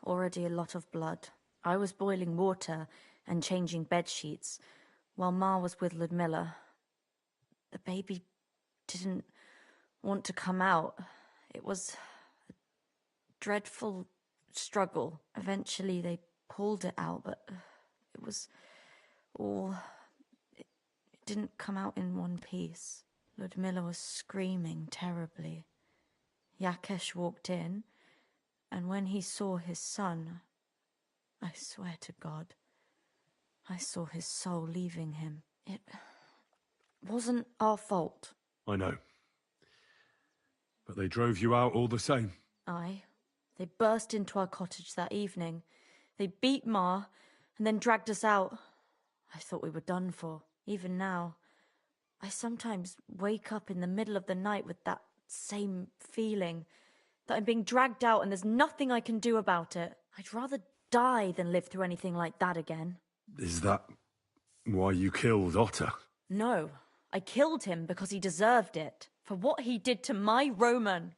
already a lot of blood. I was boiling water and changing bed sheets, while Ma was with Ludmilla. The baby didn't want to come out. It was a dreadful struggle. Eventually they pulled it out, but it was all... It didn't come out in one piece. Ludmilla was screaming terribly. Yakesh walked in, and when he saw his son, I swear to God, I saw his soul leaving him. It wasn't our fault. I know. But they drove you out all the same. Aye. They burst into our cottage that evening. They beat Ma, and then dragged us out. I thought we were done for. Even now, I sometimes wake up in the middle of the night with that same feeling, that I'm being dragged out and there's nothing I can do about it. I'd rather die than live through anything like that again. Is that why you killed Otter? No, I killed him because he deserved it. For what he did to my Roman.